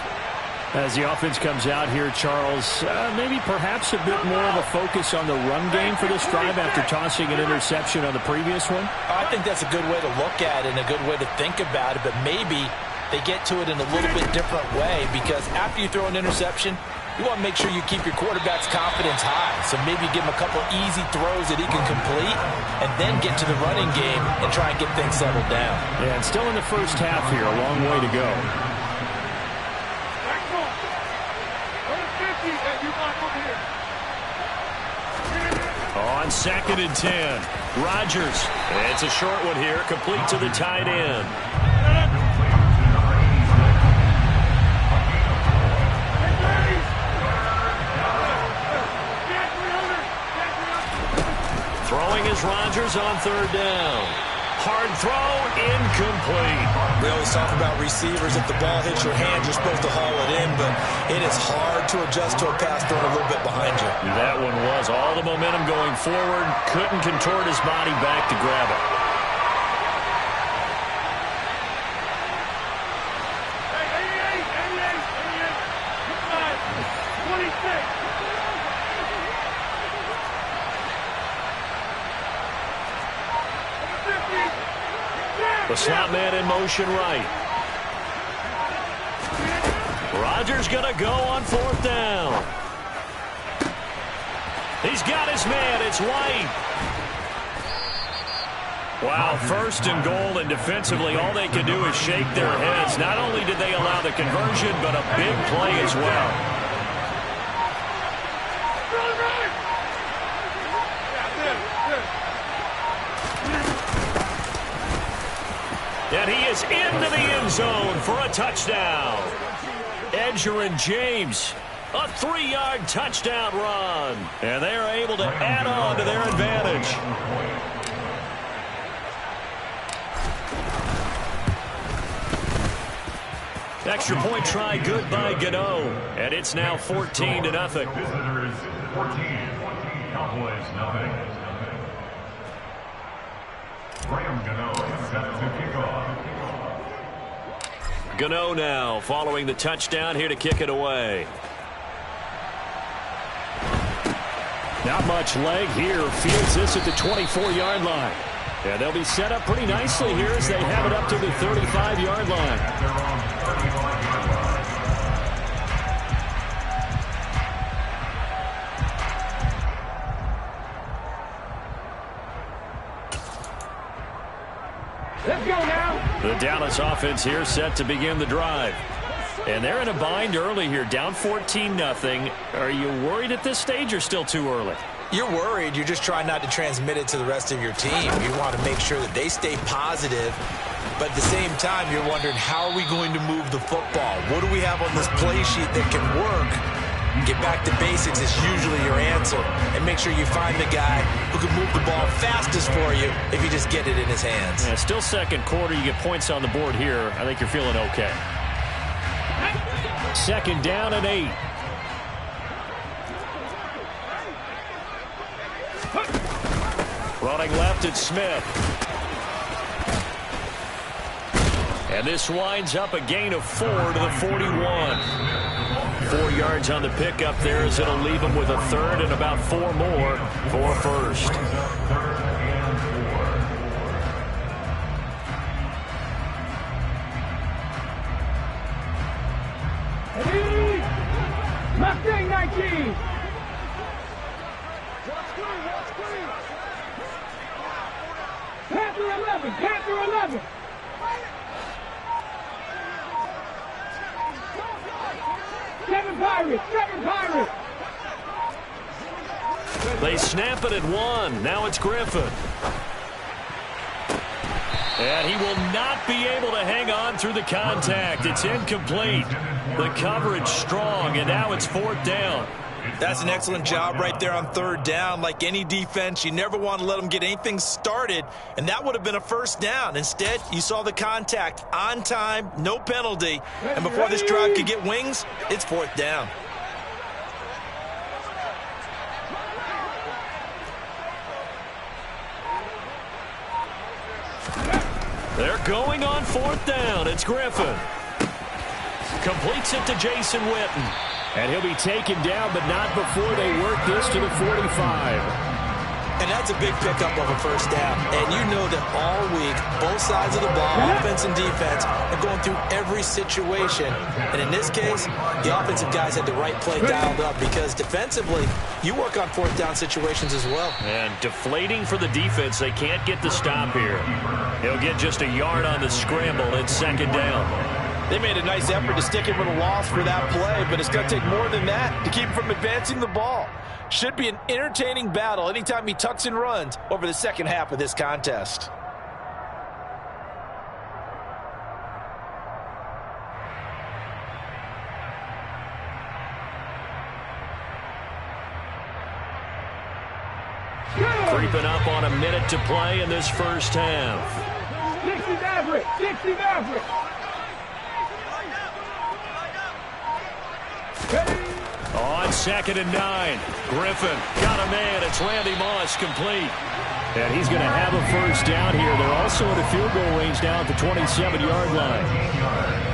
As the offense comes out here, Charles, maybe perhaps a bit more of a focus on the run game for this drive after tossing an interception on the previous one? I think that's a good way to look at it and a good way to think about it, but maybe they get to it in a little bit different way, because after you throw an interception, you want to make sure you keep your quarterback's confidence high. So maybe give him a couple easy throws that he can complete and then get to the running game and try and get things settled down. Yeah, and still in the first half here, a long way to go. On 2nd and 10, Rodgers. It's a short one here, complete to the tight end. Throwing is Rodgers on 3rd down. Hard throw, incomplete. We always talk about receivers. If the ball hits your hand, you're supposed to haul it in, but it is hard to adjust to a pass thrown a little bit behind you. That one was all the momentum going forward. Couldn't contort his body back to grab it. The slot man in motion right. Rodgers going to go on 4th down. He's got his man. It's White. Wow, 1st and goal, and defensively all they can do is shake their heads. Not only did they allow the conversion, but a big play as well. And he is into the end zone for a touchdown. Edger and James, a 3-yard touchdown run. And they are able to add on to their advantage. Extra point try good by Gano. And it's now 14-0. Visitors 14, Cowboys nothing. Graham Gano set to kick off. Gano now following the touchdown here to kick it away. Not much leg here. Fields this at the 24-yard line. Yeah, they'll be set up pretty nicely here as they have it up to the 35-yard line. Let's go now. The Dallas offense here set to begin the drive. And they're in a bind early here, down 14-0. Are you worried at this stage or still too early? You're worried. You're just trying not to transmit it to the rest of your team. You want to make sure that they stay positive. But at the same time, you're wondering, how are we going to move the football? What do we have on this play sheet that can work? Get back to basics is usually your answer. And make sure you find the guy who can move the ball fastest for you if you just get it in his hands. Yeah, still 2nd quarter. You get points on the board here. I think you're feeling okay. 2nd down and 8. Running left, it's Smith. And this winds up a gain of 4 to the 41. 4 yards on the pickup there as it'll leave them with a 3rd and about 4 more for 1st. Mustang 19. Panther 11. Panther 11. Seven Pirates. They snap it at 1. Now it's Griffin. And he will not be able to hang on through the contact. It's incomplete. The coverage strong, and now it's 4th down. That's an excellent job right there on 3rd down. Like any defense, you never want to let them get anything started, and that would have been a 1st down. Instead, you saw the contact on time, no penalty, and before this drive could get wings, it's 4th down. They're going on 4th down. It's Griffin. Completes it to Jason Witten. And he'll be taken down, but not before they work this to the 45. And that's a big pickup of a first down. And you know that all week, both sides of the ball, offense and defense, are going through every situation. And in this case, the offensive guys had the right play dialed up because defensively, you work on 4th down situations as well. And deflating for the defense. They can't get the stop here. He'll get just a yard on the scramble. It's 2nd down. They made a nice effort to stick him with a loss for that play, but it's going to take more than that to keep him from advancing the ball. Should be an entertaining battle anytime he tucks and runs over the second half of this contest. Creeping up on a minute to play in this first half. 60 Maverick! 60 Maverick! On 2nd and 9. Griffin got a man. It's Randy Moss complete. And he's going to have a first down here. They're also in a field goal range now at the 27-yard line.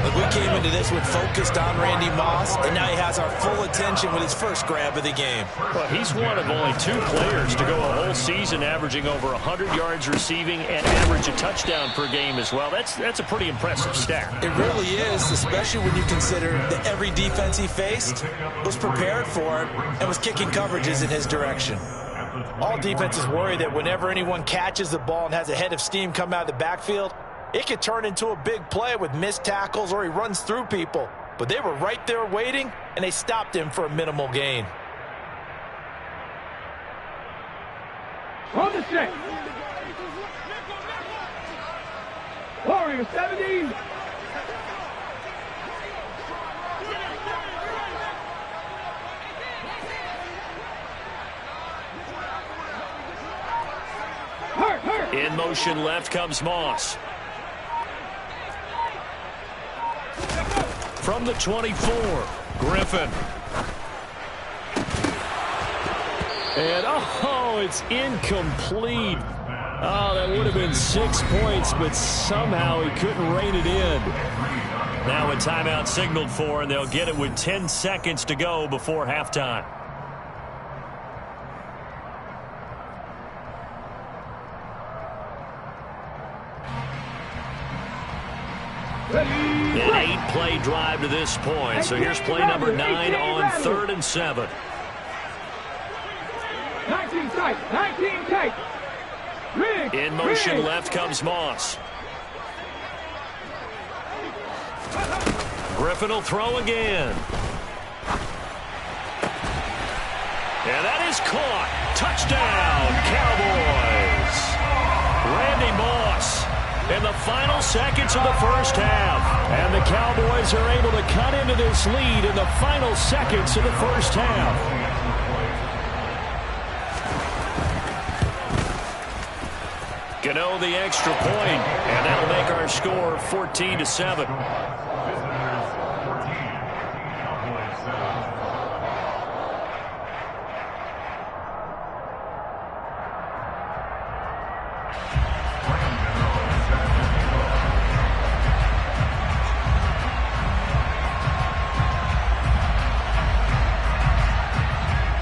Look, we came into this one focused on Randy Moss, and now he has our full attention with his first grab of the game. Well, he's one of only 2 players to go a whole season averaging over 100 yards receiving and average a touchdown per game as well. That's a pretty impressive stat. It really is, especially when you consider that every defense he faced was prepared for it and was kicking coverages in his direction. All defenses worry that whenever anyone catches the ball and has a head of steam come out of the backfield, it could turn into a big play with missed tackles or he runs through people. But they were right there waiting, and they stopped him for a minimal gain. On the 6. Warriors 70. In motion left comes Moss. From the 24, Griffin. And, it's incomplete. Oh, that would have been 6 points, but somehow he couldn't rein it in. Now a timeout signaled for, and they'll get it with 10 seconds to go before halftime. An 8-play drive to this point. So here's play number 9 on 3rd and 7. 19 tight. 19 tight. In motion left comes Moss. Griffin will throw again. And that is caught. Touchdown, Cowboys. Randy Moss in the final seconds of the first half. And the Cowboys are able to cut into this lead in the final seconds of the first half. Gano the extra point, and that'll make our score 14-7.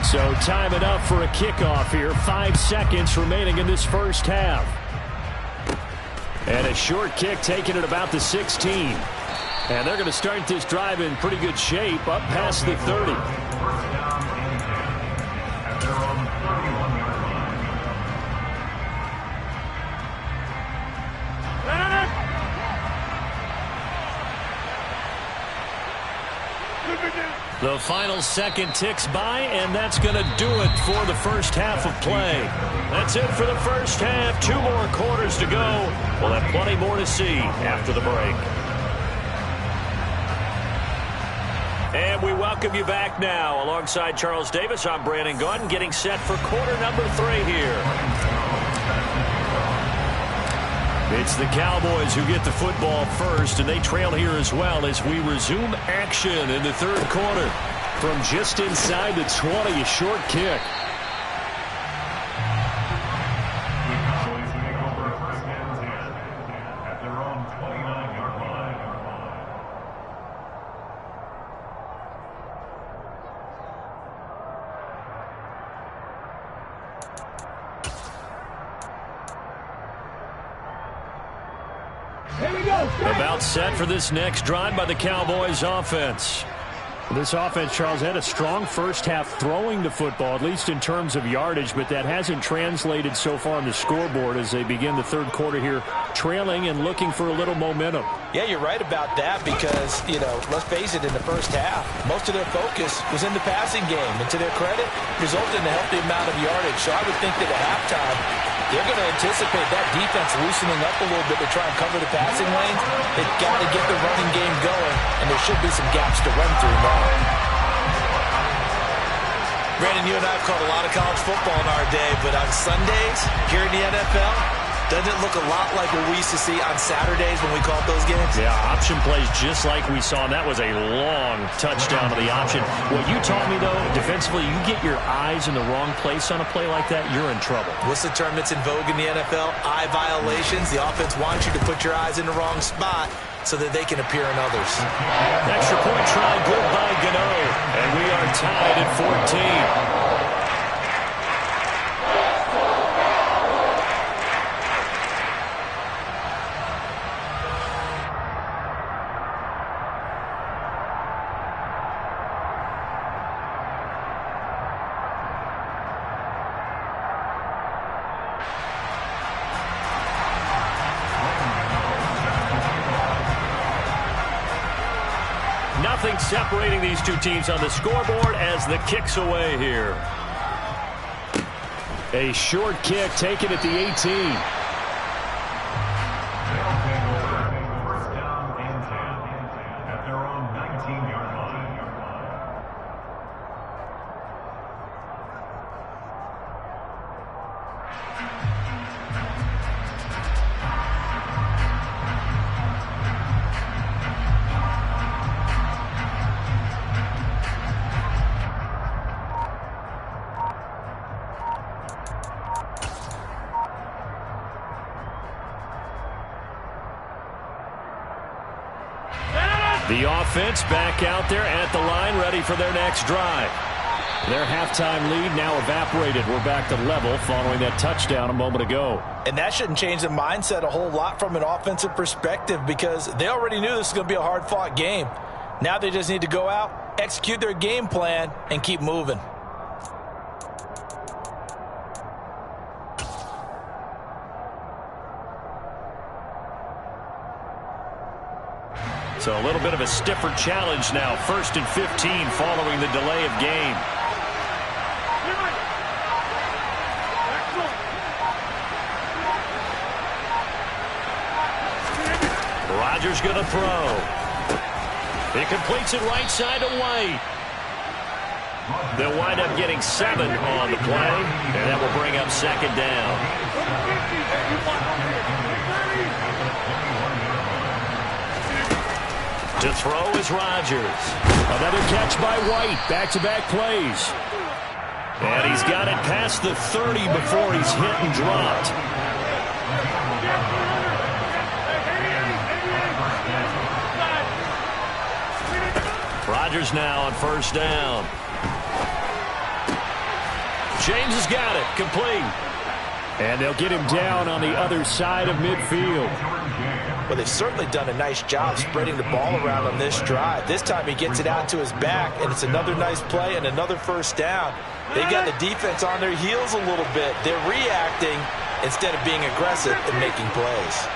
So time it up for a kickoff here. 5 seconds remaining in this first half. And a short kick taken at about the 16. And they're going to start this drive in pretty good shape up past the 30. The final second ticks by, and that's going to do it for the first half of play. That's it for the first half. 2 more quarters to go. We'll have plenty more to see after the break. And we welcome you back now. Alongside Charles Davis, I'm Brandon Gunn, getting set for quarter number 3 here. It's the Cowboys who get the football first, and they trail here as well as we resume action in the third quarter. From just inside the 20, a short kick. Here we go. About set for this next drive by the Cowboys offense. This offense, Charles, had a strong first half throwing the football, at least in terms of yardage, but that hasn't translated so far on the scoreboard as they begin the third quarter here, trailing and looking for a little momentum. Yeah, you're right about that because, let's face it, in the first half, most of their focus was in the passing game. And to their credit, resulted in a healthy amount of yardage. So I would think that at halftime, they're going to anticipate that defense loosening up a little bit to try and cover the passing lanes. They've got to get the running game going, and there should be some gaps to run through now. Brandon, you and I have called a lot of college football in our day, but on Sundays here in the NFL, doesn't it look a lot like what we used to see on Saturdays when we called those games? Yeah, option plays just like we saw, and that was a long touchdown to the option. What you taught me, though, defensively, you get your eyes in the wrong place on a play like that, you're in trouble. What's the term that's in vogue in the NFL? Eye violations. The offense wants you to put your eyes in the wrong spot so that they can appear in others. Extra point try, good by Gano, and we are tied at 14. Nothing separating these two teams on the scoreboard as the kick's away here. A short kick taken at the 18. First down and 10 at their own 19-yard line. The offense back out there at the line, ready for their next drive. Their halftime lead now evaporated. We're back to level following that touchdown a moment ago. And that shouldn't change the mindset a whole lot from an offensive perspective because they already knew this was going to be a hard-fought game. Now they just need to go out, execute their game plan, and keep moving. So a little bit of a stiffer challenge now. 1st and 15 following the delay of game. Rodgers going to throw. He completes it right side to White. They'll wind up getting 7 on the play, and that will bring up 2nd down. To throw is Rodgers. Another catch by White. Back-to-back plays. And he's got it past the 30 before he's hit and dropped. Rodgers now on 1st down. James has got it. Complete. And they'll get him down on the other side of midfield. Well, they've certainly done a nice job spreading the ball around on this drive. This time he gets it out to his back, and it's another nice play and another 1st down. They got the defense on their heels a little bit. They're reacting instead of being aggressive and making plays.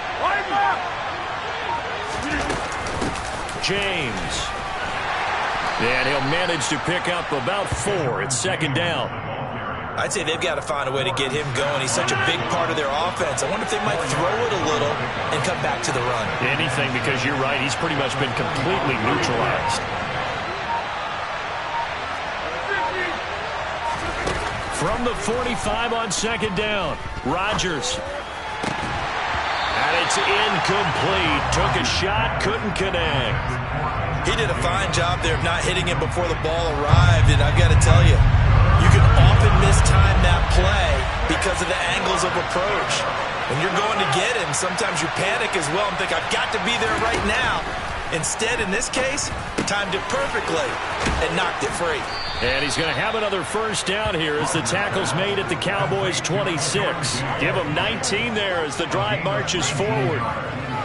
James. And he'll manage to pick up about 4. It's 2nd down. I'd say they've got to find a way to get him going. He's such a big part of their offense. I wonder if they might throw it a little and come back to the run. Anything, because you're right. He's pretty much been completely neutralized. From the 45 on 2nd down, Rodgers. And it's incomplete. Took a shot, couldn't connect. He did a fine job there of not hitting him before the ball arrived, and I've got to tell you, you can often mistime that play because of the angles of approach. When you're going to get him, sometimes you panic as well and think, I've got to be there right now. Instead, in this case, timed it perfectly and knocked it free. And he's going to have another 1st down here as the tackle's made at the Cowboys' 26. Give him 19 there as the drive marches forward.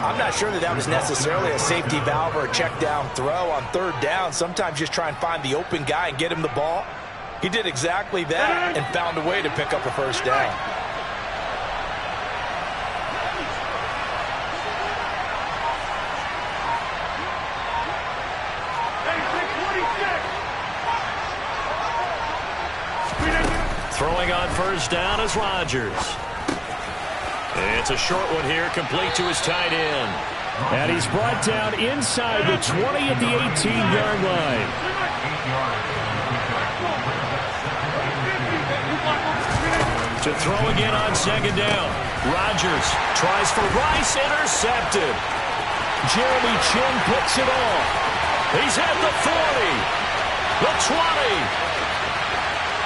I'm not sure that was necessarily a safety valve or a check down throw on third down. Sometimes just try and find the open guy and get him the ball. He did exactly that and found a way to pick up a first down. Throwing on first down is Rodgers. It's a short one here, complete to his tight end. And he's brought down inside the 20 at the 18-yard line. To throw again on second down. Rodgers tries for Rice, intercepted. Jeremy Chin picks it off. He's at the 40, the 20.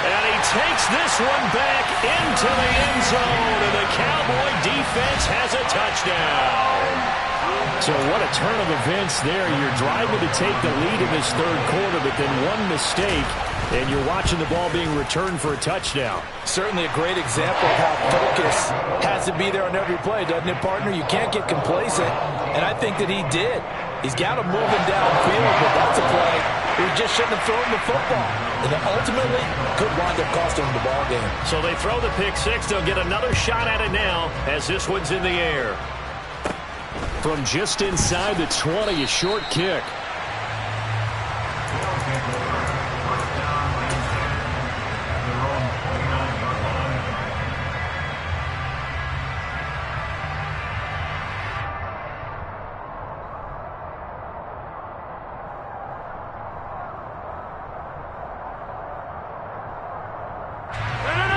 And he takes this one back into the end zone, and the Cowboy defense has a touchdown. So what a turn of events there. You're driving to take the lead in this third quarter, but then one mistake, and you're watching the ball being returned for a touchdown. Certainly a great example of how focus has to be there on every play, doesn't it, partner? You can't get complacent, and I think that he did. He's got to move him downfield, but that's a play he just shouldn't have thrown the football. And then ultimately could wind up costing him the ball game. So they throw the pick six. They'll get another shot at it now as this one's in the air. From just inside the 20, a short kick.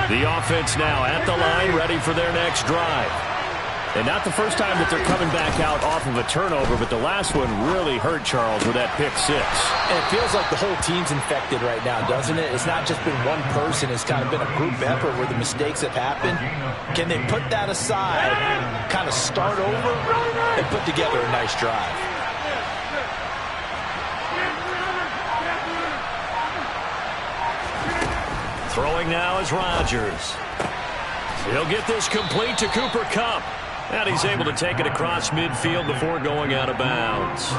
The offense now at the line, ready for their next drive. And not the first time that they're coming back out off of a turnover, but the last one really hurt Charles with that pick six. And it feels like the whole team's infected right now, doesn't it? It's not just been one person. It's kind of been a group effort where the mistakes have happened. Can they put that aside, kind of start over, and put together a nice drive? Throwing now is Rodgers. He'll get this complete to Cooper Kupp. And he's able to take it across midfield before going out of bounds.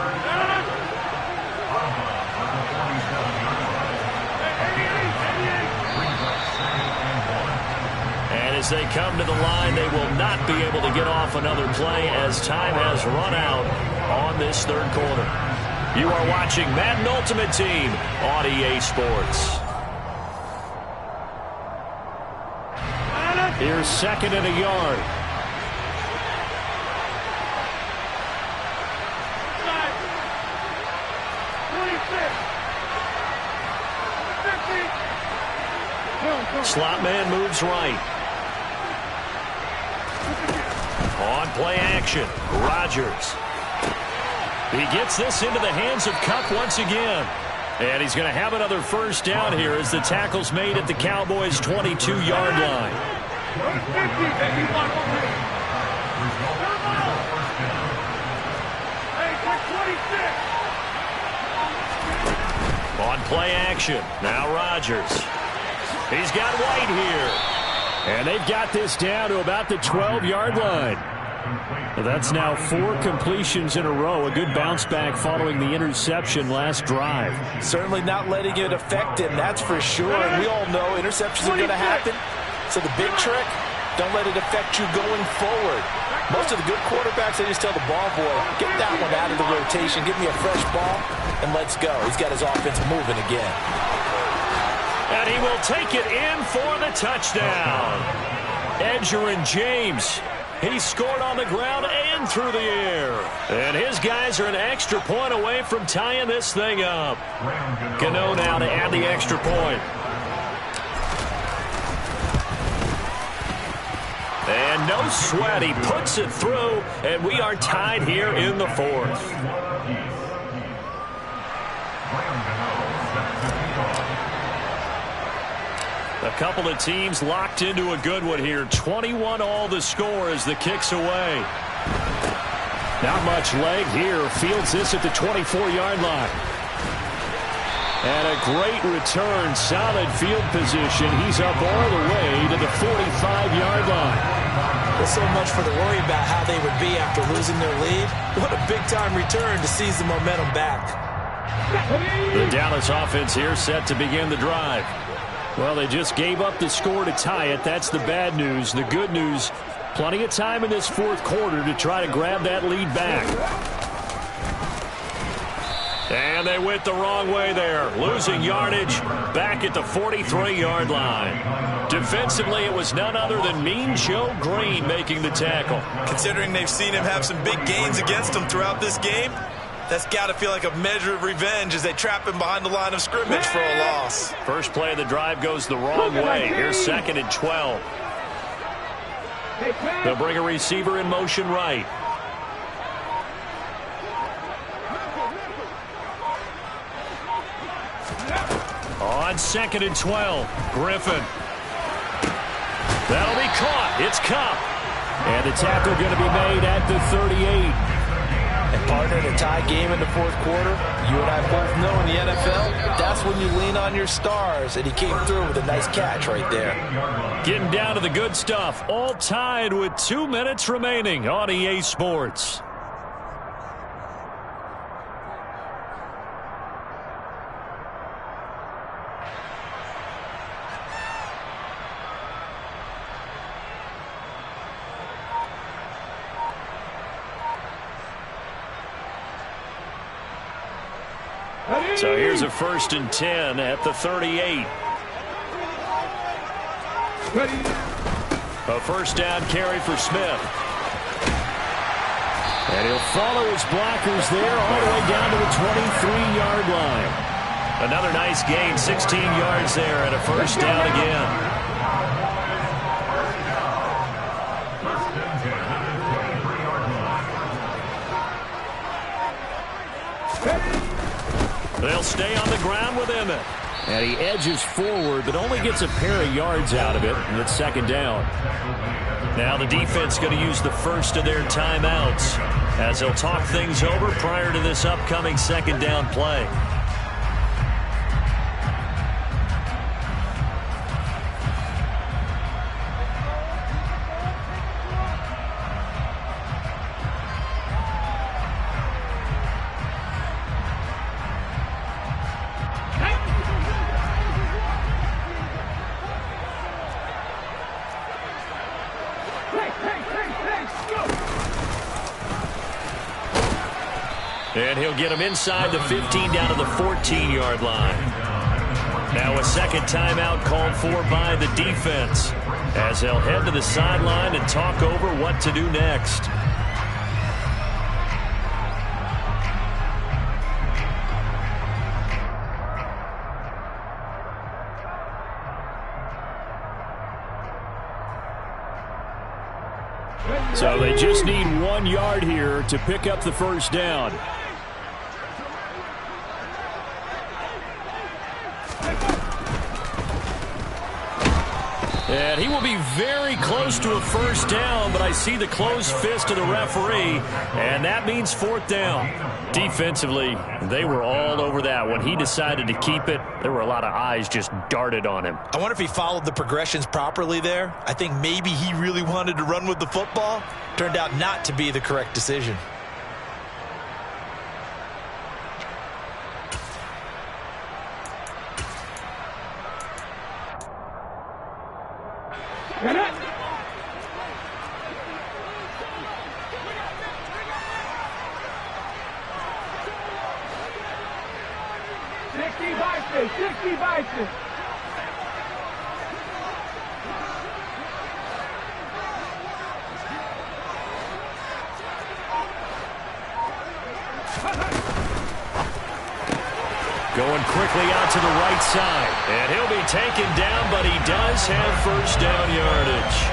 And as they come to the line, they will not be able to get off another play as time has run out on this third quarter. You are watching Madden Ultimate Team on EA Sports. Here's second and a yard. Slot man moves right. On play action, Rodgers. He gets this into the hands of Kupp once again. And he's going to have another first down here as the tackle's made at the Cowboys' 22-yard line. On play action, now Rodgers. He's got White here. And they've got this down to about the 12-yard line. That's now 4 completions in a row. A good bounce back following the interception last drive. Certainly not letting it affect him, that's for sure. And we all know interceptions are going to happen. So the big trick, don't let it affect you going forward. Most of the good quarterbacks, they just tell the ball boy, get that one out of the rotation, give me a fresh ball, and let's go. He's got his offense moving again. And he will take it in for the touchdown. Edgerrin James. He scored on the ground and through the air. And his guys are an extra point away from tying this thing up. Gano now to add the extra point. And no sweat. He puts it through, and we are tied here in the fourth. A couple of teams locked into a good one here. 21 all the score as the kick's away. Not much leg here. Fields this at the 24-yard line. And a great return. Solid field position. He's up all the way to the 45-yard line. Well, so much for the worry about how they would be after losing their lead. What a big-time return to seize the momentum back. The Dallas offense here set to begin the drive. Well, they just gave up the score to tie it. That's the bad news. The good news, plenty of time in this fourth quarter to try to grab that lead back. And they went the wrong way there, losing yardage back at the 43-yard line. Defensively, it was none other than Mean Joe Green making the tackle. Considering they've seen him have some big gains against him throughout this game, that's got to feel like a measure of revenge as they trap him behind the line of scrimmage for a loss. First play of the drive goes the wrong way. Here's 2nd and 12. They'll bring a receiver in motion right. On 2nd and 12, Griffin. That'll be caught. It's Cup. And the tackle going to be made at the 38. And partner, in a tie game in the fourth quarter, you and I both know in the NFL, that's when you lean on your stars, and he came through with a nice catch right there. Getting down to the good stuff, all tied with 2 minutes remaining on EA Sports. So here's a 1st and 10 at the 38. A first down carry for Smith. And he'll follow his blockers there all the way down to the 23-yard line. Another nice gain, 16 yards there, and a first down again. They'll stay on the ground with him. And he edges forward, but only gets a pair of yards out of it, and it's 2nd down. Now the defense going to use the first of their timeouts as they'll talk things over prior to this upcoming 2nd down play. And he'll get him inside the 15 down to the 14-yard line. Now a second timeout called for by the defense as they'll head to the sideline and talk over what to do next. So they just need 1 yard here to pick up the first down. And he will be very close to a first down, but I see the closed fist of the referee, and that means 4th down. Defensively, they were all over that. When he decided to keep it, there were a lot of eyes just darted on him. I wonder if he followed the progressions properly there. I think maybe he really wanted to run with the football. Turned out not to be the correct decision. Get it! Sixty Bison. Going quickly out to the right side. And he'll be taken down, but he does have first down yardage.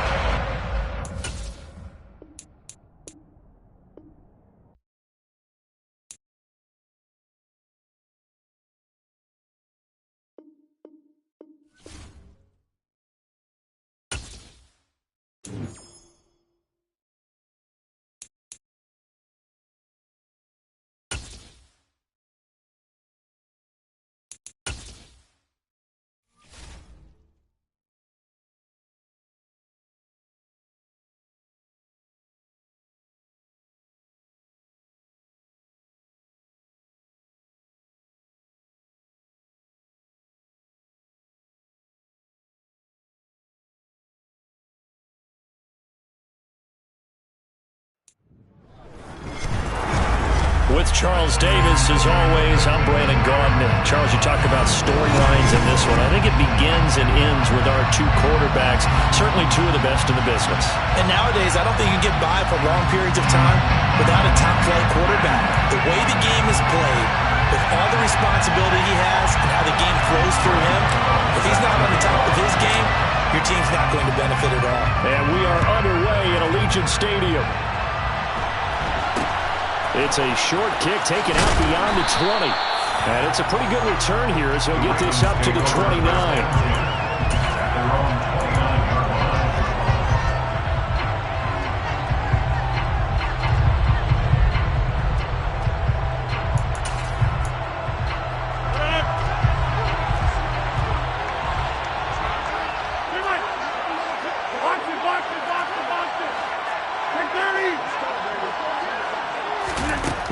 with Charles Davis. As always, I'm Brandon Gaudin. Charles, you talk about storylines in this one. I think it begins and ends with our two quarterbacks, certainly two of the best in the business. And nowadays, I don't think you can get by for long periods of time without a top-flight quarterback. The way the game is played, with all the responsibility he has and how the game flows through him, if he's not on the top of his game, your team's not going to benefit at all. And we are underway at Allegiant Stadium. It's a short kick taken out beyond the 20. And it's a pretty good return here as he'll get this up to the 29.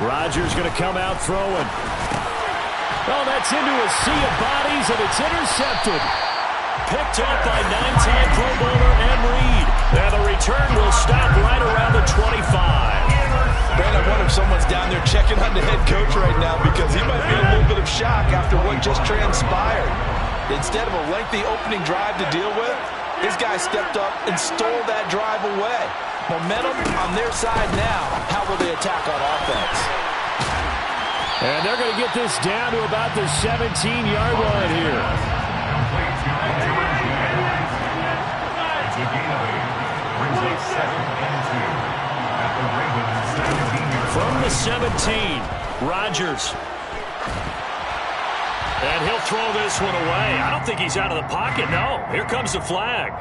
Rodgers going to come out throwing. Oh, that's into a sea of bodies, and it's intercepted. Picked up by 9-time Pro Bowler Reed. Now the return will stop right around the 25. Ben, I wonder if someone's down there checking on the head coach right now because he might be in a little bit of shock after what just transpired. Instead of a lengthy opening drive to deal with, this guy stepped up and stole that drive away. Momentum on their side now. How will they attack on offense? And they're going to get this down to about the 17-yard line here. From the 17, Rodgers. And he'll throw this one away. I don't think he's out of the pocket, no. Here comes the flag.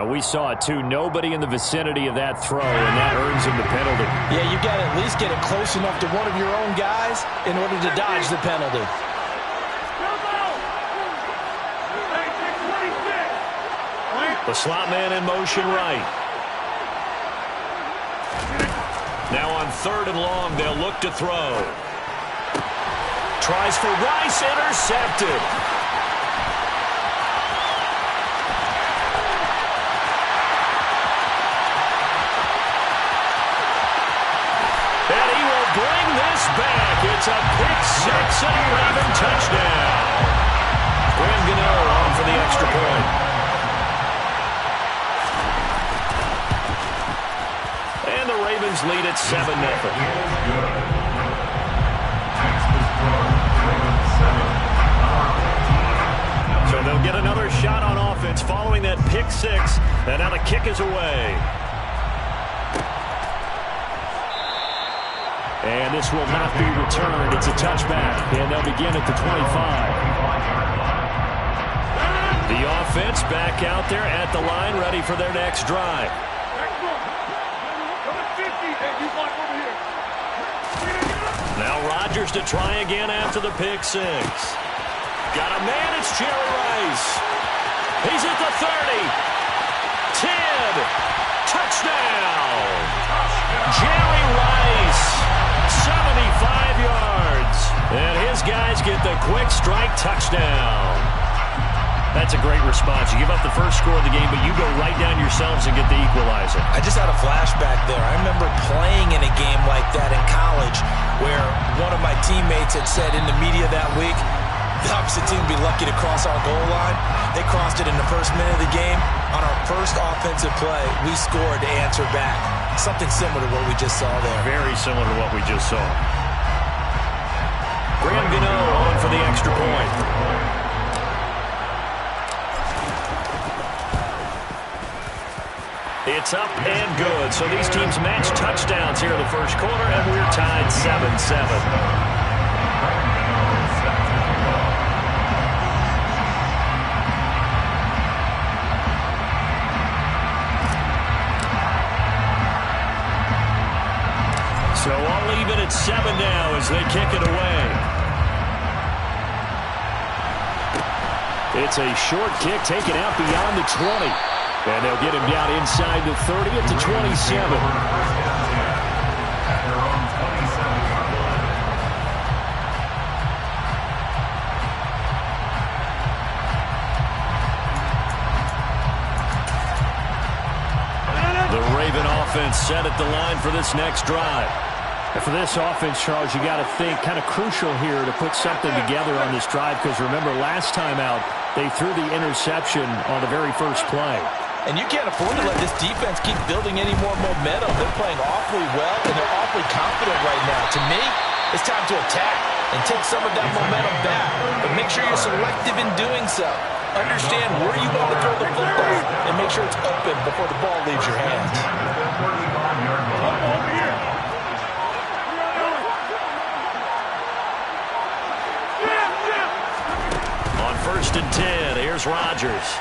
We saw it, too. Nobody in the vicinity of that throw, and that earns him the penalty. Yeah, you got to at least get it close enough to one of your own guys in order to dodge the penalty. The slot man in motion right. Now on 3rd and long, they'll look to throw. Tries for Rice, intercepted. And he will bring this back. It's a pick-6 and a Raven touchdown. Graham Gano on for the extra point. And the Ravens lead at 7-0. So they'll get another shot on offense following that pick-6, and now the kick is away. And this will not be returned. It's a touchback, and they'll begin at the 25. The offense back out there at the line, ready for their next drive. Now Rodgers to try again after the pick-6. Got a man, it's Jerry Rice. He's at the 30. 10. Touchdown. Jerry Rice. 75 yards. And his guys get the quick strike touchdown. That's a great response. You give up the first score of the game, but you go right down yourselves and get the equalizer. I just had a flashback there. I remember playing in a game like that in college where one of my teammates had said in the media that week, the opposite team would be lucky to cross our goal line. They crossed it in the first minute of the game. On our first offensive play, we scored to answer back. Something similar to what we just saw there. Very similar to what we just saw. Graham Gano on for the extra point. It's up and good. So these teams match touchdowns here in the first quarter, and we're tied 7-7. So all even at 7 now as they kick it away. It's a short kick taken out beyond the 20. And they'll get him down inside the 30 at the 27. The Raven offense set at the line for this next drive. And for this offense, Charles, you got to think kind of crucial here to put something together on this drive because remember last time out they threw the interception on the very first play. And you can't afford to let this defense keep building any more momentum. They're playing awfully well and they're awfully confident right now. To me, it's time to attack and take some of that momentum back. But make sure you're selective in doing so. Understand where you want to throw the football and make sure it's open before the ball leaves your hands. On 1st and 10, here's Rodgers.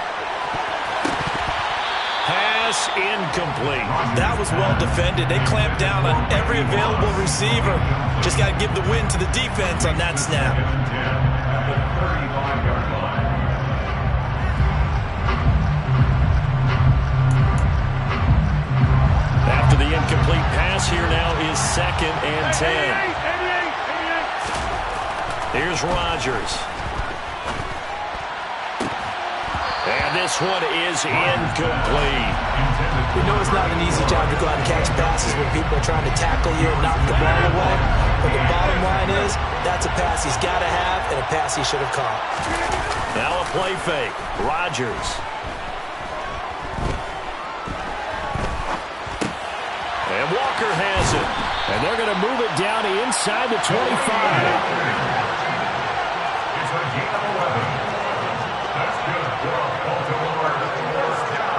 Pass incomplete. That was well defended. They clamped down on every available receiver. Just got to give the win to the defense on that snap. After the incomplete pass, here now is 2nd and 10. Here's Rodgers. And this one is incomplete. We know it's not an easy job to go out and catch passes when people are trying to tackle you and knock the ball away. But the bottom line is, that's a pass he's got to have and a pass he should have caught. Now a play fake. Rodgers. And Walker has it. And they're going to move it down to inside the 25. It's a gain of 11. That's good for a Baltimore first down.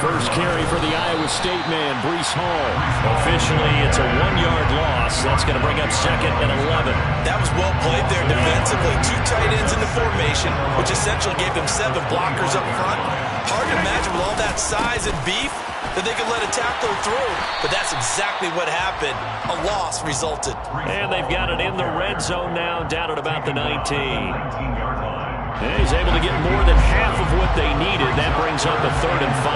First carry for the Iowa State man, Breece Hall. Officially, it's a 1-yard loss. That's going to bring up 2nd and 11. That was well played there defensively. 2 tight ends in the formation, which essentially gave them 7 blockers up front. Hard to imagine with all that size and beef that they could let a tackler through. But that's exactly what happened. A loss resulted. And they've got it in the red zone now, down at about the 19. And he's able to get more than half of what they needed. That brings up a 3rd and 5.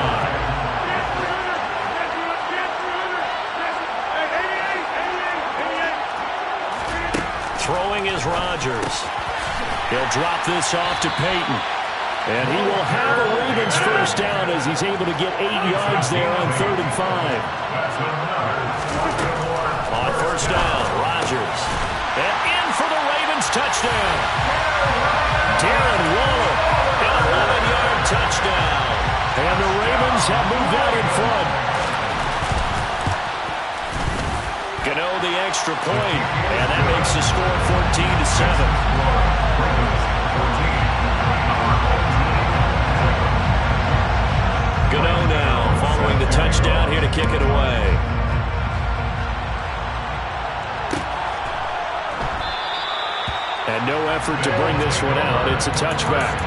Throwing is Rodgers. He'll drop this off to Peyton. And he will have a Ravens first down as he's able to get 8 yards there on 3rd and 5. On first down, Rodgers. And in for the Ravens touchdown. Darren Waller, an 11-yard touchdown. And the Ravens have moved out in front. Gano the extra point, and that makes the score 14-7. Gano now following the touchdown here to kick it away. And no effort to bring this one out. It's a touchback.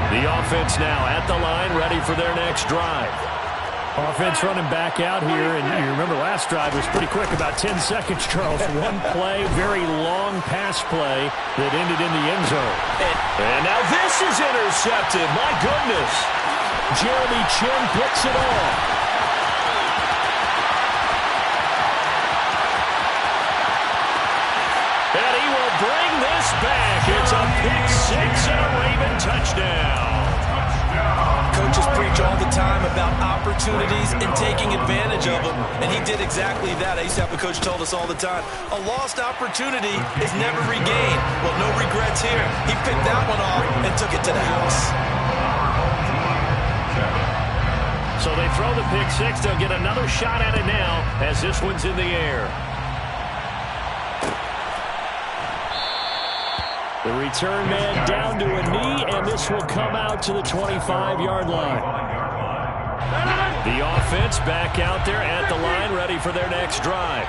The offense now at the line, ready for their next drive. Offense running back out here, and you remember last drive was pretty quick, about 10 seconds, Charles. One play, very long pass play that ended in the end zone. And now this is intercepted. My goodness. Jeremy Chin picks it off. And he will bring this back. It's a pick-6 and a Raven touchdown. Coaches preach all the time about opportunities and taking advantage of them, and he did exactly that. I used to have a coach told us all the time, a lost opportunity is never regained. Well, no regrets here. He picked that one off and took it to the house. So they throw the pick-6. They'll get another shot at it now as this one's in the air. The return man down to a knee, and this will come out to the 25-yard line. The offense back out there at the line, ready for their next drive.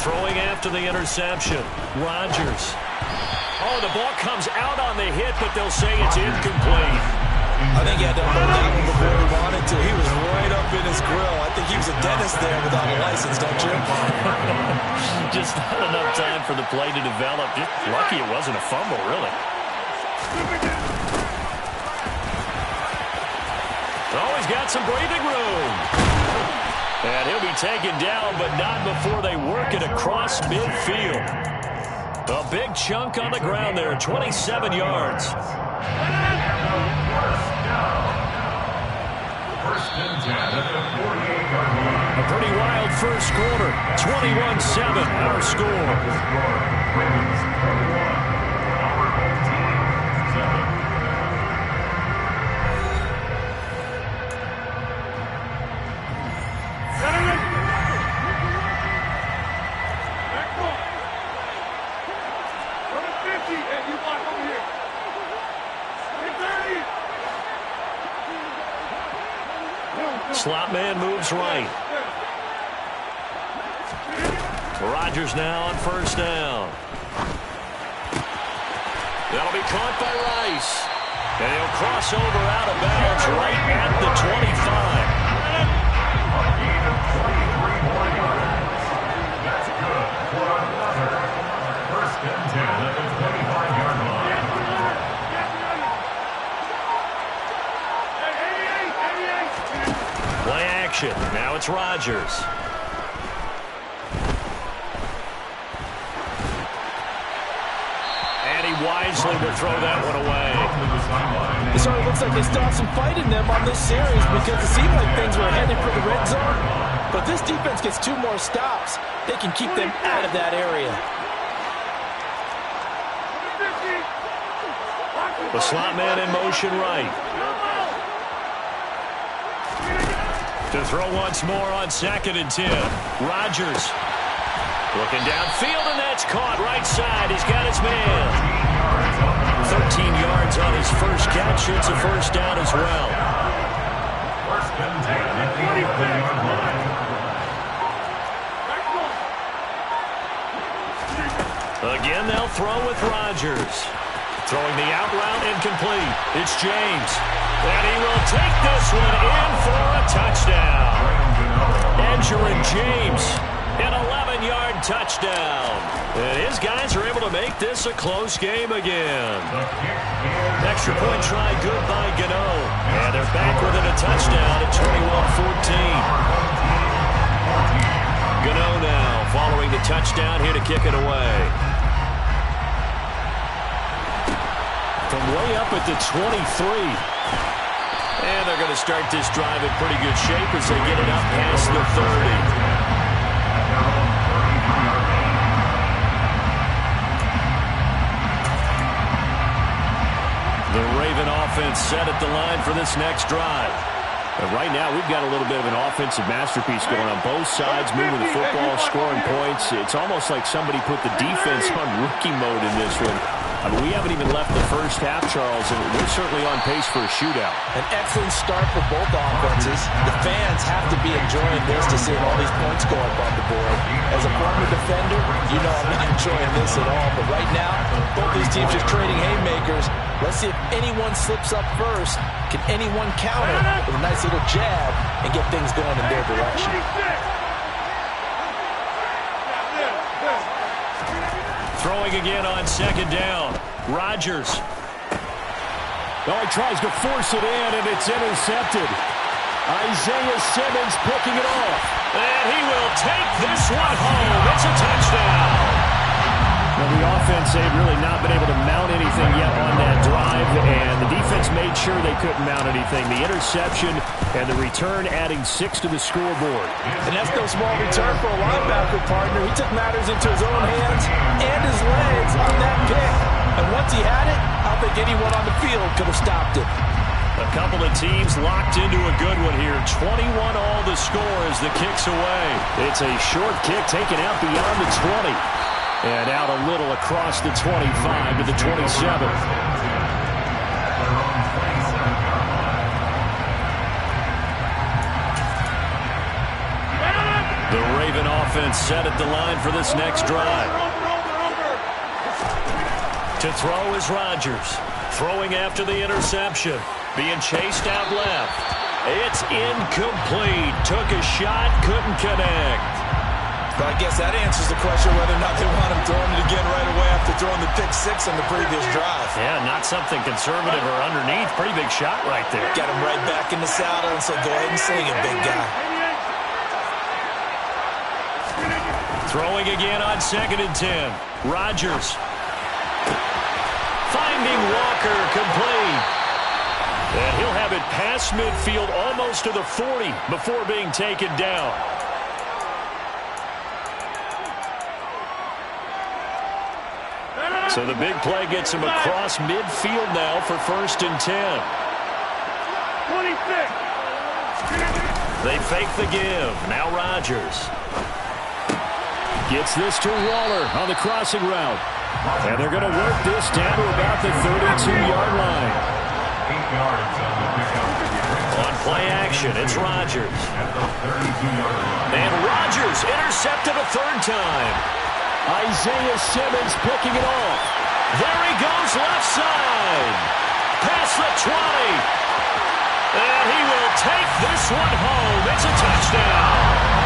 Throwing after the interception, Rodgers. Oh, the ball comes out on the hit, but they'll say it's incomplete. I think he had to hold that one before he wanted to. He was right up in his grill. I think he was a dentist there without a license, don't you? Just not enough time for the play to develop. Just lucky it wasn't a fumble, really. Oh, he's got some breathing room. And he'll be taken down, but not before they work it across midfield. A big chunk on the ground there, 27 yards. A pretty wild first quarter. 21-7, our score. Slot man moves right. Rodgers now on first down. That'll be caught by Rice. And he'll cross over out of bounds right at the 25. That's good for another first and 10 at the 25-yard line. Play action. Now it's Rodgers. And he wisely will throw that one away. It sort of looks like they still have some fight in them on this series because it seemed like things were headed for the red zone. But this defense gets 2 more stops. They can keep them out of that area. The slot man in motion right. To throw once more on 2nd and 10. Rodgers looking downfield, and that's caught right side. He's got his man. 13 yards on his first catch. It's a first down as well. First and 10 at the 8-yard line. Again, they'll throw with Rodgers. Throwing the out route incomplete. It's James. And he will take this one in for a touchdown. Edgerrin James, an 11-yard touchdown. And his guys are able to make this a close game again. Extra point try good by Gano. And they're back within a touchdown at 21-14. Gano now following the touchdown here to kick it away. From way up at the 23. And they're going to start this drive in pretty good shape as they get it up past the 30. The Raven offense set at the line for this next drive. And right now, we've got a little bit of an offensive masterpiece going on both sides, moving the football, scoring points. It's almost like somebody put the defense on rookie mode in this one. I mean, we haven't even left the first half, Charles, and we're certainly on pace for a shootout. An excellent start for both offenses. The fans have to be enjoying this to see all these points go up on the board. As a former defender, you know I'm not enjoying this at all. But right now, both these teams just trading haymakers. Let's see if anyone slips up first. Can anyone counter with a nice little jab and get things going in their direction? Throwing again on 2nd down. Rodgers. Oh, he tries to force it in, and it's intercepted. Isaiah Simmons picking it off. And he will take this one home. It's a touchdown. Now, the offense, they've really not been able to mount anything yet on that drive, and the defense made sure they couldn't mount anything. The interception and the return adding 6 to the scoreboard. And that's no small return for a linebacker partner. He took matters into his own hands and his legs on that pick. And once he had it, I don't think anyone on the field could have stopped it. A couple of teams locked into a good one here. 21 all the score as the kick's away. It's a short kick taken out beyond the 20. And out a little across the 25 to the 27. The Raven offense set at the line for this next drive. To throw is Rodgers. Throwing after the interception. Being chased out left. It's incomplete. Took a shot, couldn't connect. But I guess that answers the question whether or not they want him throwing it again right away after throwing the pick 6 on the previous drive. Yeah, not something conservative or underneath. Pretty big shot right there. Got him right back in the saddle and said, go ahead and sling it, big guy. Throwing again on 2nd and 10. Rodgers. Finding Walker, complete. And he'll have it past midfield almost to the 40 before being taken down. So the big play gets him across midfield now for 1st and 10. 26. They fake the give. Now Rodgers. Gets this to Waller on the crossing route. And they're going to work this down to about the 32-yard line. 8 yards on the pickup. On play action, it's Rodgers. At the 32-yard line. And Rodgers intercepted a 3rd time. Isaiah Simmons picking it off. There he goes left side. Past the 20. And he will take this one home. It's a touchdown.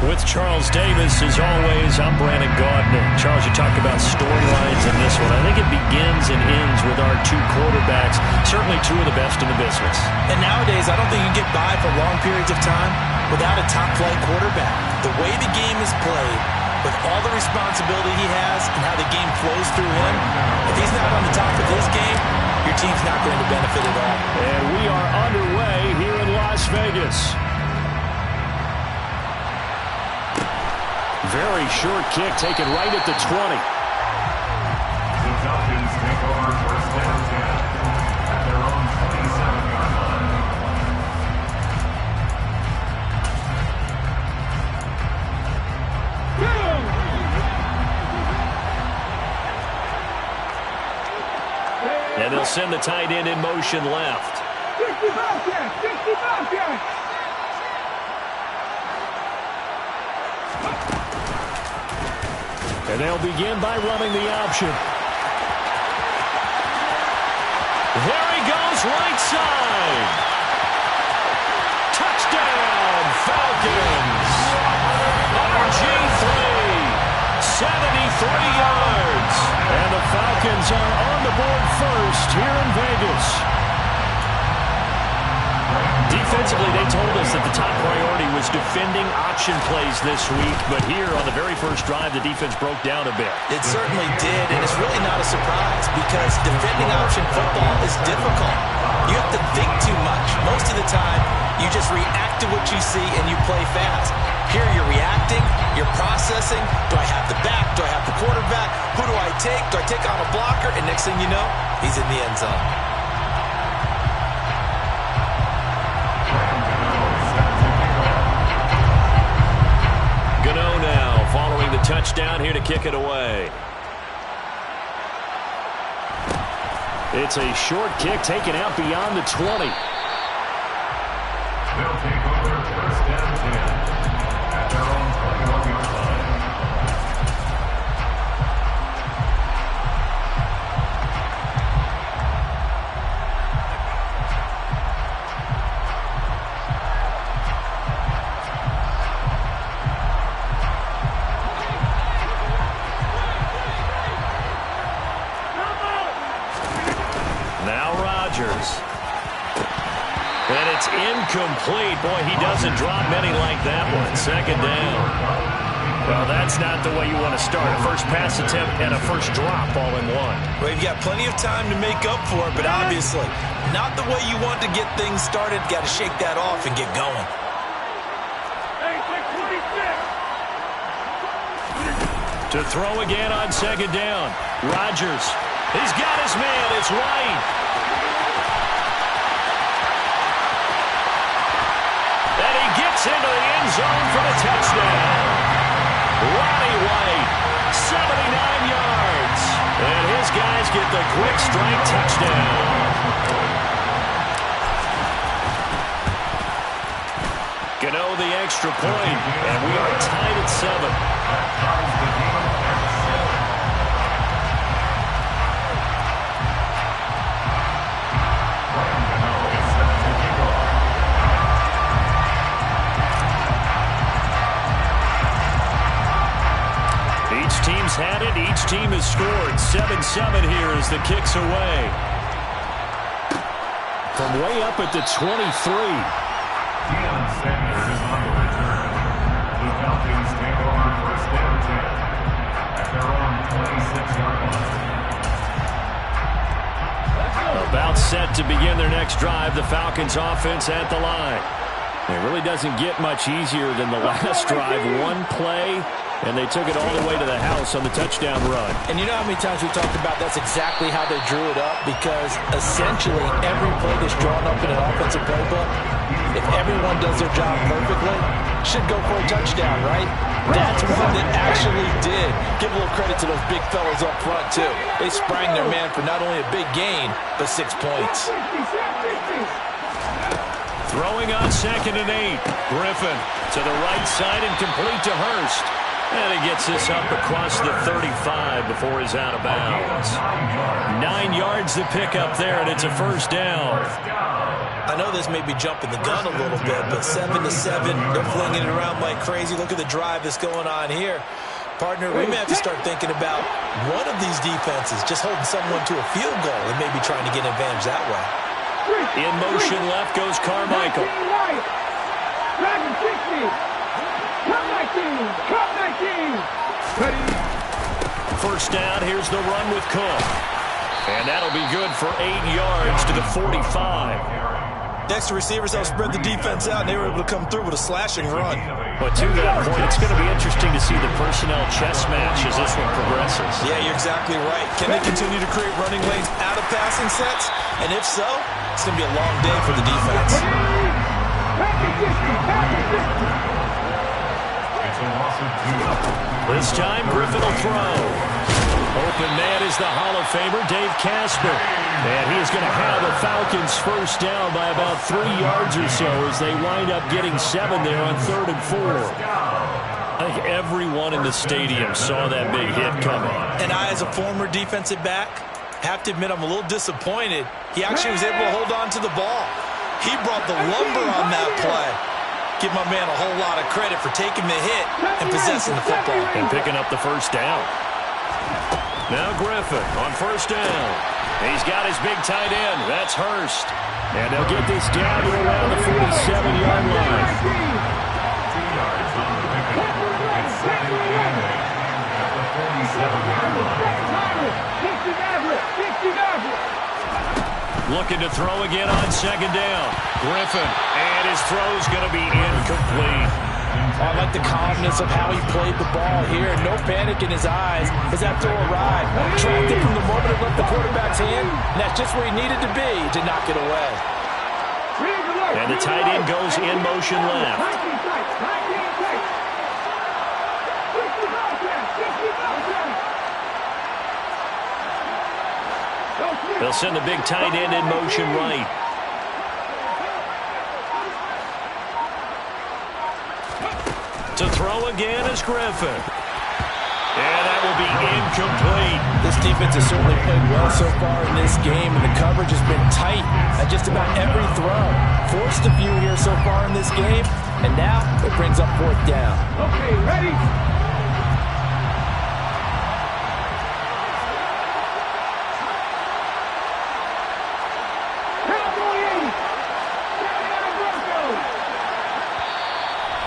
With Charles Davis, as always, I'm Brandon Gaudner. Charles, you talked about storylines in this one. I think it begins and ends with our 2 quarterbacks, certainly 2 of the best in the business. And nowadays, I don't think you can get by for long periods of time without a top-flight quarterback. The way the game is played, with all the responsibility he has and how the game flows through him, if he's not on the top of his game, your team's not going to benefit at all. And we are underway here in Las Vegas. Very short kick taken right at the 20. The Falcons take over 1st and 10 at their own 27-yard line. And they'll send the tight end in motion left. 65 yards, 65 yards. And they'll begin by running the option. There he goes, right side. Touchdown, Falcons. RG3, 73 yards. And the Falcons are on the board first here in Vegas. Defensively, they told us that the top priority was defending option plays this week, but here on the very first drive, the defense broke down a bit. It certainly did, and it's really not a surprise because defending option football is difficult. You have to think too much. Most of the time, you just react to what you see and you play fast. Here you're reacting, you're processing. Do I have the back? Do I have the quarterback? Who do I take? Do I take on a blocker? And next thing you know, he's in the end zone. Gano now following the touchdown here to kick it away. It's a short kick taken out beyond the 20. They'll take over 1st and 10 at their own 21-yard line. And it's incomplete. Boy, he doesn't drop many like that one. 2nd down. Well, that's not the way you want to start. A first pass attempt and a first drop all in one. Well, you've got plenty of time to make up for it, but obviously not the way you want to get things started. Got to shake that off and get going. To throw again on second down. Rodgers. He's got his man. It's White. And he gets into the end zone for the touchdown. Roddy White, 79 yards. And his guys get the quick strike touchdown. Gano the extra point, and we are tied at 7. Each team's had it. Each team has scored. 7-7 here as the kick's away. From way up at the 23. Deion Sanders is on the return. The Falcons take over first down 10 at their own 26-yard line. About set to begin their next drive. The Falcons offense at the line. It really doesn't get much easier than the last drive. One play, and they took it all the way to the house on the touchdown run. And you know how many times we talked about that's exactly how they drew it up, because essentially every play that's drawn up in an offensive playbook, if everyone does their job perfectly, should go for a touchdown, right? That's one that actually did. Give a little credit to those big fellas up front, too. They sprang their man for not only a big gain, but 6 points. Throwing on 2nd and 8. Griffin to the right side and complete to Hurst. And he gets this up across the 35 before he's out of bounds. 9 yards to pick up there, and it's a first down. I know this may be jumping the gun a little bit, but 7-7, they're flinging it around like crazy. Look at the drive that's going on here. Partner, we may have to start thinking about one of these defenses just holding someone to a field goal and maybe trying to get an advantage that way. In motion left goes Carmichael. First down, here's the run with Cook. And that'll be good for 8 yards to the 45. Next to receivers, they'll spread the defense out, and they were able to come through with a slashing run. But to that point, it's going to be interesting to see the personnel chess match as this one progresses. Yeah, you're exactly right. Can they continue to create running lanes out of passing sets? And if so, it's going to be a long day for the defense. This time, Griffin will throw. Open man is the Hall of Famer, Dave Casper. And he is going to have the Falcons first down by about 3 yards or so as they wind up getting 7 there on 3rd and 4. I think everyone in the stadium saw that big hit coming. And I, as a former defensive back, have to admit I'm a little disappointed. He actually was able to hold on to the ball. He brought the lumber on that play. Give my man a whole lot of credit for taking the hit and possessing the football. And picking up the first down. Now Griffin on first down. He's got his big tight end. That's Hurst. And they'll get this down to around the 47-yard line. 2 yards on the pickup. It's 2nd and 8 at the 47-yard line. Looking to throw again on 2nd down. Griffin. And his throw's going to be incomplete. I like the calmness of how he played the ball here. No panic in his eyes as that throw arrived. Tracked it from the moment it left the quarterback's hand, and that's just where he needed to be to knock it away. And the tight end goes in motion left. They'll send the big tight end in motion right. To throw again is Griffin. And that will be incomplete. This defense has certainly played well so far in this game, and the coverage has been tight at just about every throw. Forced a few here so far in this game, and now it brings up 4th down. Okay, ready?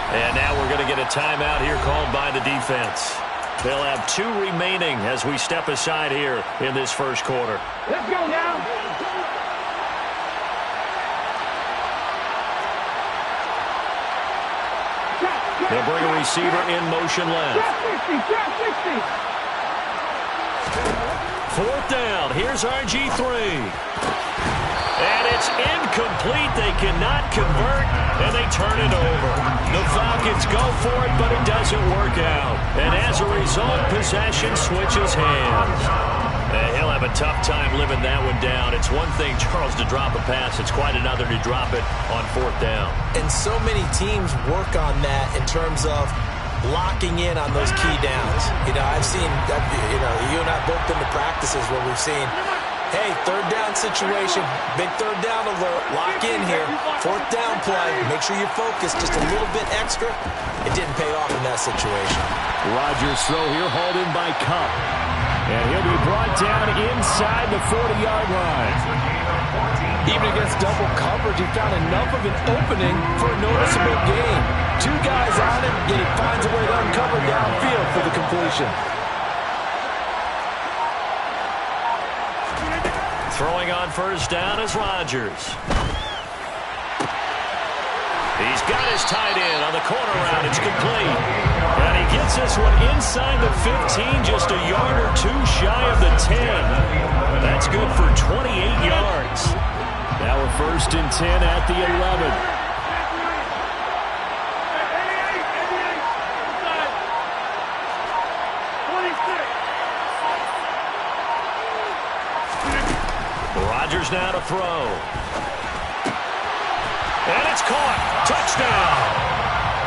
And now we're going to get a timeout here called by by the defense. They'll have 2 remaining as we step aside here in this first quarter. Let's go now. They'll bring a receiver in motion left. Trap 60. 4th down. Here's RG3. And it's incomplete. They cannot convert, and they turn it over. The Falcons go for it, but it doesn't work out. And as a result, possession switches hands. He'll have a tough time living that one down. It's one thing, Charles, to drop a pass. It's quite another to drop it on 4th down. And so many teams work on that in terms of locking in on those key downs. I've seen, you and I both been to practices where we've seen, hey, 3rd down situation, big 3rd down alert, lock in here, 4th down play, make sure you're focused just a little bit extra. It didn't pay off in that situation. Rodgers throw here, hauled in by Cup. And he'll be brought down inside the 40-yard line. Even against double coverage, he found enough of an opening for a noticeable gain. 2 guys on him, yet he finds a way to uncover downfield for the completion. Throwing on 1st down is Rodgers. He's got his tight end on the corner route. It's complete. And he gets this one inside the 15, just a yard or 2 shy of the 10. That's good for 28 yards. Now a 1st and 10 at the 11. Rodgers now to throw. And it's caught. Touchdown.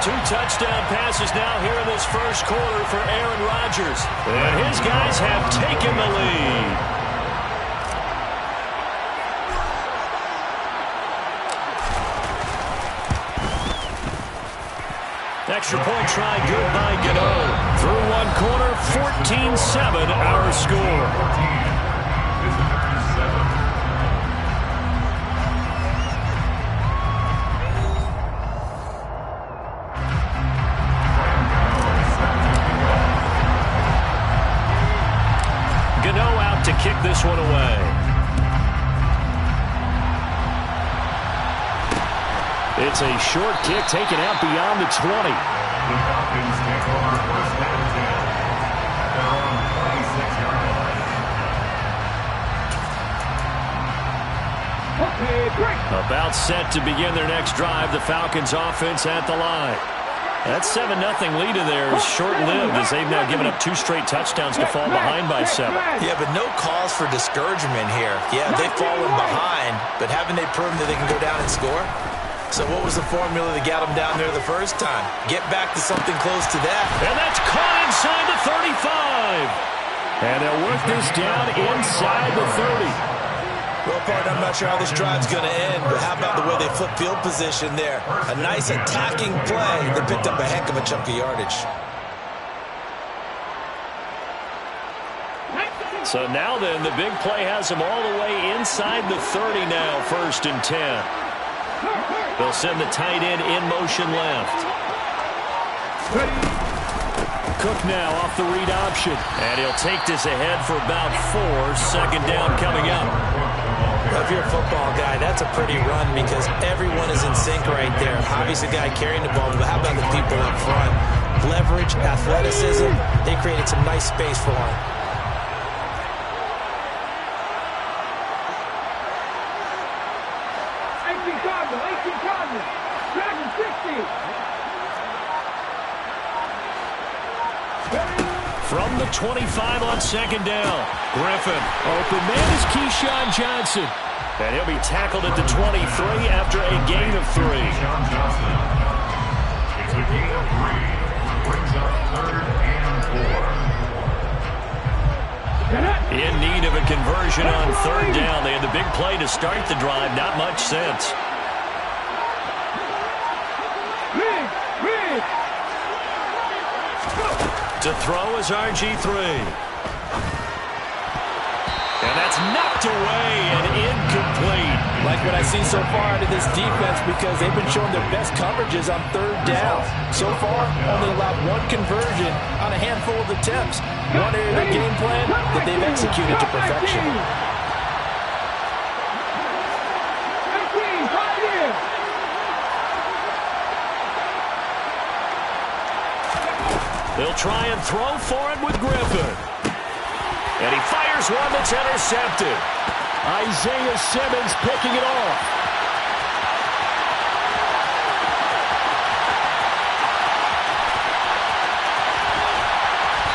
2 touchdown passes now here in this first quarter for Aaron Rodgers. And his guys have taken the lead. Extra point try good by Gano. Through 1 quarter, 14-7 our score. To kick this one away. It's a short kick taken out beyond the 20. The Falcons take over 1st down 10 at their own 26-yard line. Okay, great. About set to begin their next drive. The Falcons offense at the line. That 7-0 lead in there is short-lived as they've now given up 2 straight touchdowns to fall behind by 7. Yeah, but no cause for discouragement here. Yeah, they've fallen behind, but haven't they proven that they can go down and score? So what was the formula that got them down there the first time? Get back to something close to that. And that's caught inside the 35. And they'll work this down inside the 30. Well, partner, I'm not sure how this drive's going to end, but how about the way they flip field position there? A nice attacking play that picked up a heck of a chunk of yardage. So now then, the big play has them all the way inside the 30 now, 1st and 10. They'll send the tight end in motion left. Cook now off the read option. And he'll take this ahead for about 4. 2nd down coming up. If you're a football guy, that's a pretty run because everyone is in sync right there. Obviously, the guy carrying the ball, but how about the people up front? Leverage, athleticism, they created some nice space for him. From the 25 on 2nd down. Griffin. Open man is Keyshawn Johnson. And he'll be tackled at the 23 after a gain of 3. Keyshawn Johnson. It's a gain of 3. Brings up 3rd and 4. In need of a conversion on 3rd down. They had the big play to start the drive. Not much sense. To throw is RG3. And that's knocked away and incomplete. Like what I see so far out of this defense because they've been showing their best coverages on third down. So far, only allowed one conversion on a handful of attempts. One area of their game plan that they've executed to perfection. They'll try and throw for it with Griffin. And he fires one that's intercepted. Isaiah Simmons picking it off.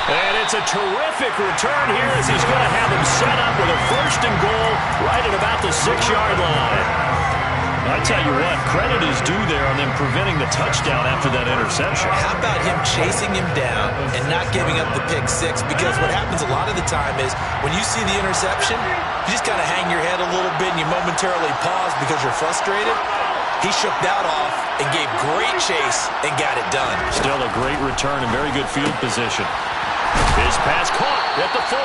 And it's a terrific return here as he's going to have him set up with a 1st and goal right at about the 6-yard line. I tell you what, credit is due there on them preventing the touchdown after that interception. How about him chasing him down and not giving up the pick six? Because what happens a lot of the time is when you see the interception, you just kind of hang your head a little bit and you momentarily pause because you're frustrated. He shook that off and gave great chase and got it done. Still a great return and very good field position. His pass caught at the 4.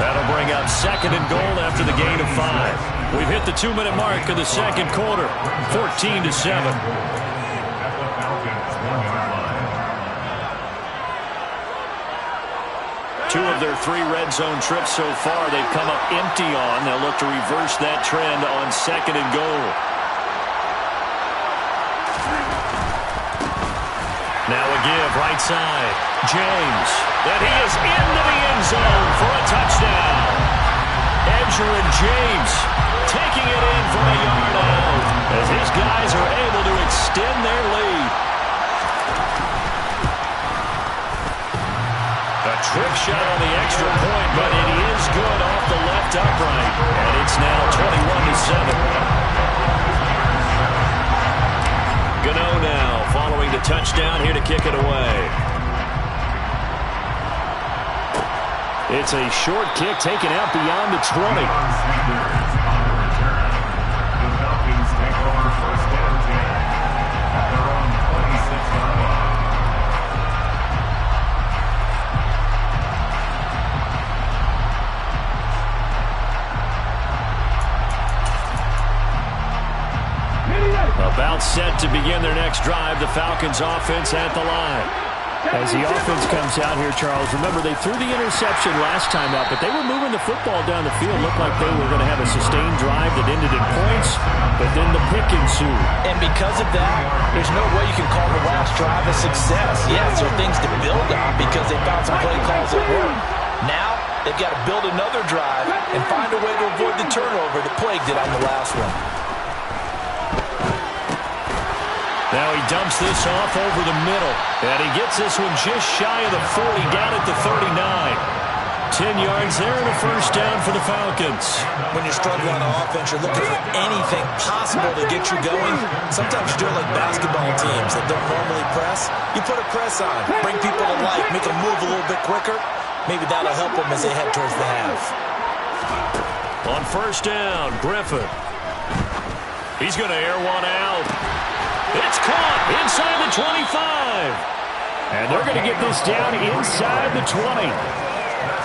That'll bring up 2nd and goal after the gain of 5. We've hit the 2-minute mark of the 2nd quarter, 14-7. Two of their 3 red zone trips so far they've come up empty on. They'll look to reverse that trend on 2nd and goal. Now a give right side. James. And he is into the end zone for a touchdown. Edgerrin James taking it in from a yard out as his guys are able to extend their lead. A trick shot on the extra point, but it is good off the left upright. And it's now 21-7. Gano now following the touchdown here to kick it away. It's a short kick taken out beyond the 20. About set to begin their next drive, the Falcons offense at the line. As the offense comes out here, Charles, remember they threw the interception last time out, but they were moving the football down the field. Looked like they were going to have a sustained drive that ended in points, but then the pick ensued. And because of that, there's no way you can call the last drive a success. Yes, there are things to build on because they found some play calls that work. Now, they've got to build another drive and find a way to avoid the turnover that plagued it on the last one. Now he dumps this off over the middle, and he gets this one just shy of the 40, down at the 39. 10 yards there and a 1st down for the Falcons. When you're struggling on offense, you're looking for anything possible to get you going. Sometimes you do it like basketball teams that don't normally press. You put a press on, bring people to life, make them move a little bit quicker. Maybe that'll help them as they head towards the half. On 1st down, Griffin. He's going to air one out. It's caught inside the 25. And they're going to get this down inside the 20.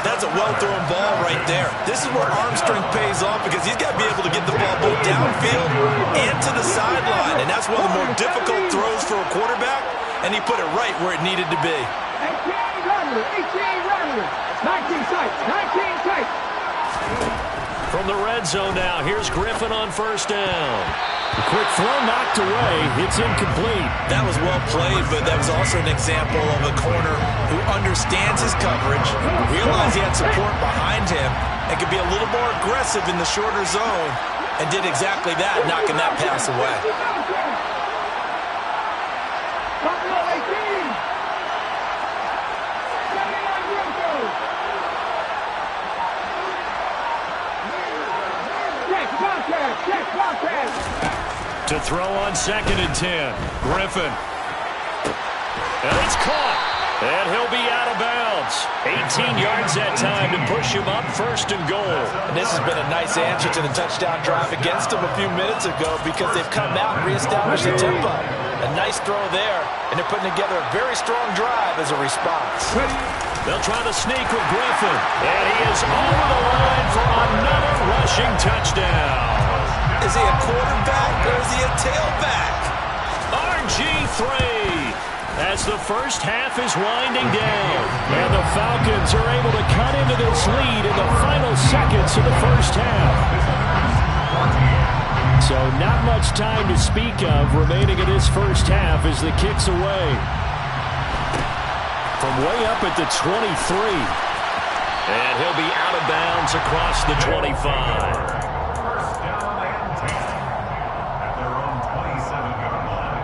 That's a well-thrown ball right there. This is where arm strength pays off because he's got to be able to get the ball both downfield and to the sideline. And that's one of the more difficult throws for a quarterback. And he put it right where it needed to be. 18 runner. 19 tight. 19 tight. From the red zone now, here's Griffin on 1st down. A quick throw knocked away. It's incomplete. That was well played, but that was also an example of a corner who understands his coverage, realized he had support behind him, and could be a little more aggressive in the shorter zone, and did exactly that, knocking that pass away. To throw on 2nd and 10. Griffin. And it's caught. And he'll be out of bounds. 18 yards that time to push him up 1st and goal. And this has been a nice answer to the touchdown drive against them a few minutes ago because they've come out and reestablished the tempo. A nice throw there, and they're putting together a very strong drive as a response. They'll try to sneak with Griffin. And he is over the line for another rushing touchdown. Is he a quarterback or is he a tailback? RG3 as the first half is winding down. And the Falcons are able to cut into this lead in the final seconds of the first half. So not much time to speak of remaining in this first half as the kick's away. From way up at the 23. And he'll be out of bounds across the 25. First down and 10 at their own 27-yard line.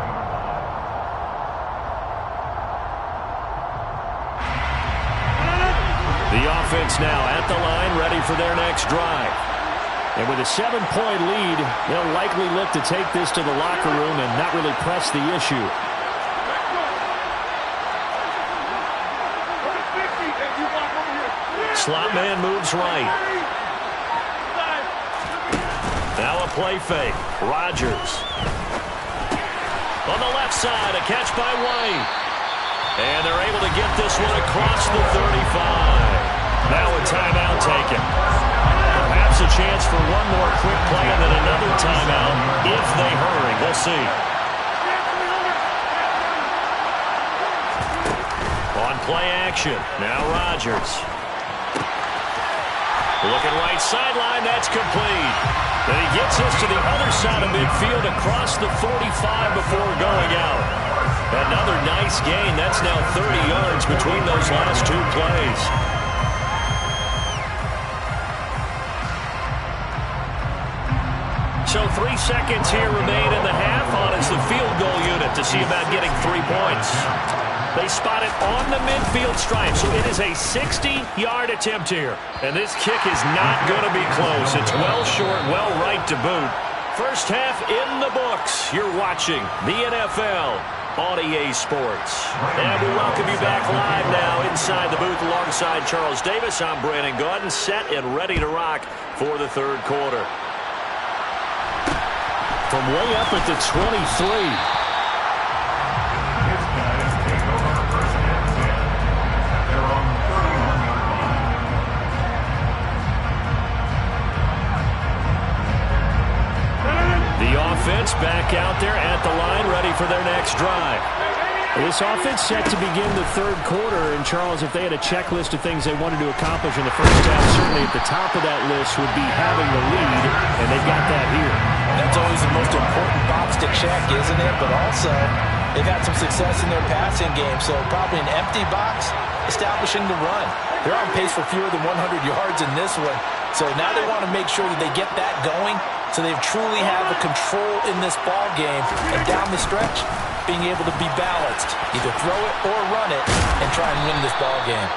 The offense now at the line, ready for their next drive. And with a 7-point lead, they'll likely look to take this to the locker room and not really press the issue. Slot man moves right. Now a play fake. Rodgers. On the left side, a catch by White. And they're able to get this one across the 35. Now a timeout taken. Perhaps a chance for one more quick play and then another timeout if they hurry. We'll see. On play action. Now Rodgers. Looking right sideline, that's complete. And he gets us to the other side of midfield across the 45 before going out. Another nice gain. That's now 30 yards between those last two plays. So 3 seconds here remain in the half on as the field goal unit to see about getting 3 points. They spot it on the midfield stripe, so it is a 60-yard attempt here. And this kick is not going to be close. It's well short, well right to boot. First half in the books. You're watching the NFL on EA Sports. And we welcome you back live now inside the booth alongside Charles Davis. I'm Brandon Gaudin, set and ready to rock for the third quarter. From way up at the 23. Offense back out there at the line, ready for their next drive. This offense set to begin the third quarter. And, Charles, if they had a checklist of things they wanted to accomplish in the first half, certainly at the top of that list would be having the lead, and they've got that here. That's always the most important box to check, isn't it? But also, they've had some success in their passing game, so probably an empty box, establishing the run. They're on pace for fewer than 100 yards in this one, so now they want to make sure that they get that going so they truly have a control in this ball game, and down the stretch, being able to be balanced. Either throw it or run it and try and win this ball game.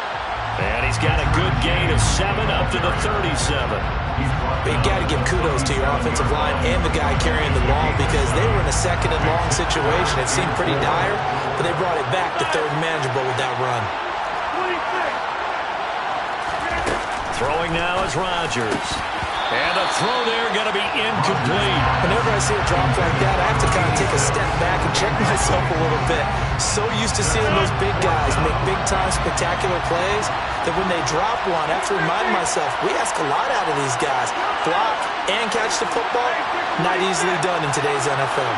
And he's got a good gain of 7 up to the 37. But you got to give kudos to your offensive line and the guy carrying the ball because they were in a second and long situation. It seemed pretty dire, but they brought it back to third and manageable with that run. Throwing now is Rodgers. And a throw there going to be incomplete. Whenever I see a drop like that, I have to kind of take a step back and check myself a little bit. So used to seeing those big guys make big-time spectacular plays that when they drop one, I have to remind myself, we ask a lot out of these guys. Block and catch the football, not easily done in today's NFL.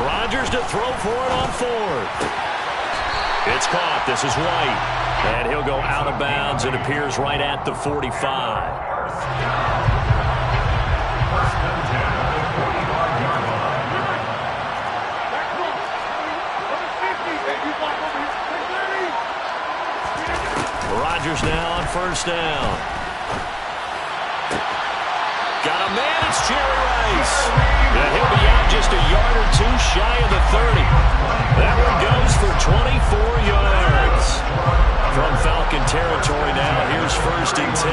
Rodgers to throw for it on 4. It's caught. This is White. And he'll go out of bounds. It appears right at the 45. Rodgers now on first down. Got a man. It's Jerry Rice. And he'll be out just a yard or two shy of the 30. That one goes for 24 yards. From Falcon territory now, here's 1st and 10,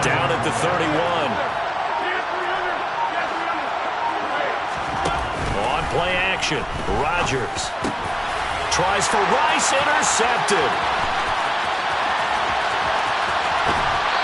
down at the 31. On play action, Rodgers tries for Rice, intercepted.